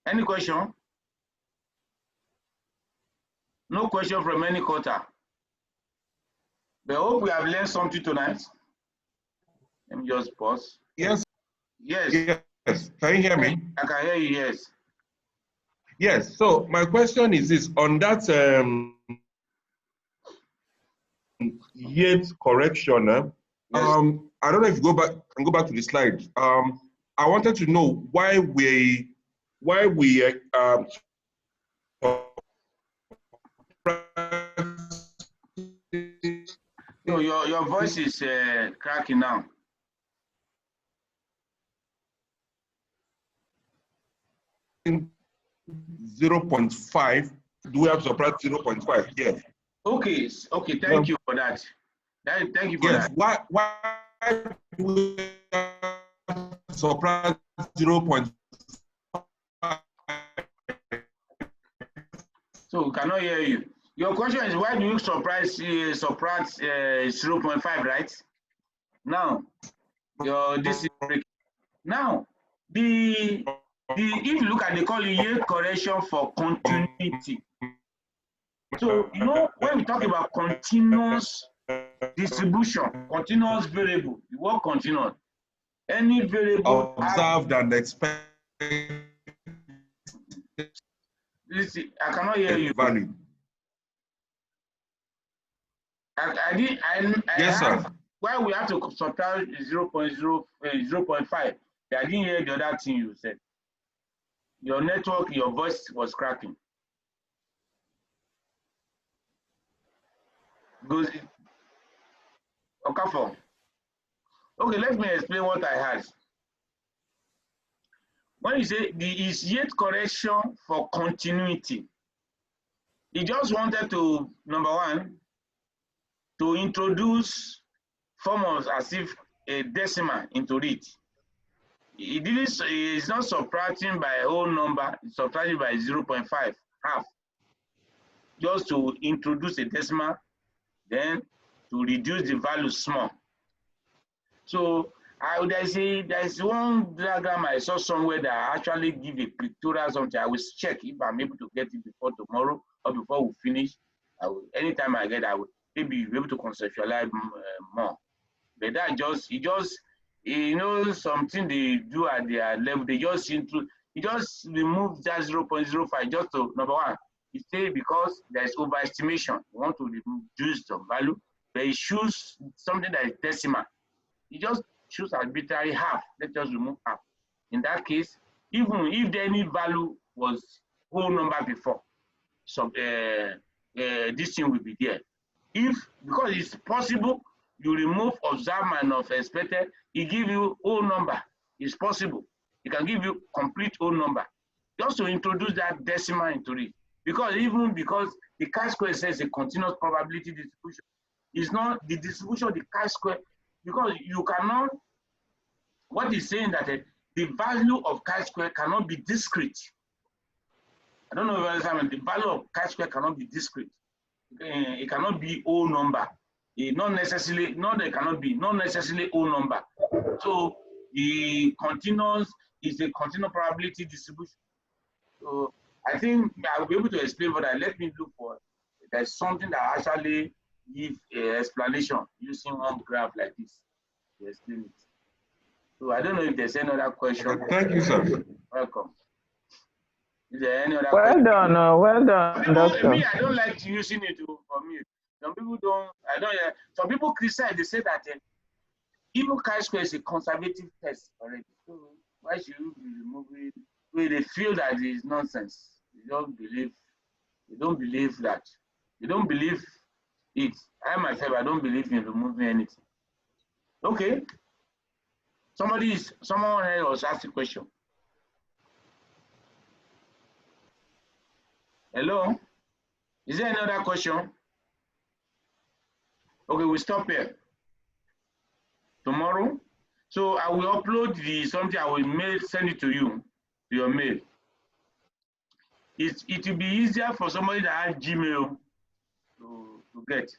Any question? No question from any quarter. But I hope we have learned something tonight. Let me just pause. Yes. Yes. Yes. Can you hear me? I can hear you, yes. Yes. So my question is this, on that Yates correction, yes. I don't know if you can go back to the slide. I wanted to know why we No, your voice is cracking now. In 0.5, do we have to subtract 0.5? Yes. Okay, thank you for that. Thank you for that. Why do we have to subtract 0.5? So we cannot hear you. Your question is why do you subtract 0.5, right? Now, this is now if you look at, they call it Yates correction for continuity. So when we talk about continuous distribution, continuous variable, the word continuous, any variable observed and expected. Listen, I cannot hear you. Value. Yes, sir. Why we have to subtract 0.5? I didn't hear the other thing you said. Your network, your voice was cracking. Okay, let me explain what I had. When you say is Yates correction for continuity, He just wanted to, number one, to introduce formulas as if a decimal into it. He didn't. It's not subtracting by a whole number. It's subtracting by 0.5, half, just to introduce a decimal, then to reduce the value small. So there's one diagram I saw somewhere that actually give a pictorial something. I will check if I'm able to get it before tomorrow or before we finish. Anytime I get, I will maybe be able to conceptualize more. But that something they do at their level, they just remove that 0.05 just to, number one, you say because there's overestimation, you want to reduce the value, but you choose something that is decimal. You just choose arbitrary half. Let's just remove half. In that case, even if any value was whole number before, so this thing will be there. Because it's possible, you remove observed minus expected, it give you whole number. It's possible. It can give you complete whole number. Just to introduce that decimal into it. Because the chi-square says a continuous probability distribution. It's not the distribution of the chi-square, because you cannot, what is saying that the value of chi-square cannot be discrete. I don't know if you understand, the value of chi-square cannot be discrete. It cannot be whole number. Not necessarily whole number. So the continuous is a continuous probability distribution. So I think I will be able to explain for that. Let me look for there's something that actually give an explanation using one graph like this to explain it. So I don't know if there's any other question. Thank you, sir. Welcome. Is there any other Well question? done, well done, doctor. Me, I don't like using it for me. Some people don't. Some people criticize. They say that even chi-square is a conservative test already. So why should you be removing? Well, they feel that it is nonsense. They don't believe that. They don't believe it. I myself, I don't believe in removing anything. Okay. Someone else asked a question. Hello? Is there another question? Okay, we stop here. Tomorrow. So I will upload something. I will send it to you, to your mail. It will be easier for somebody that has Gmail to get.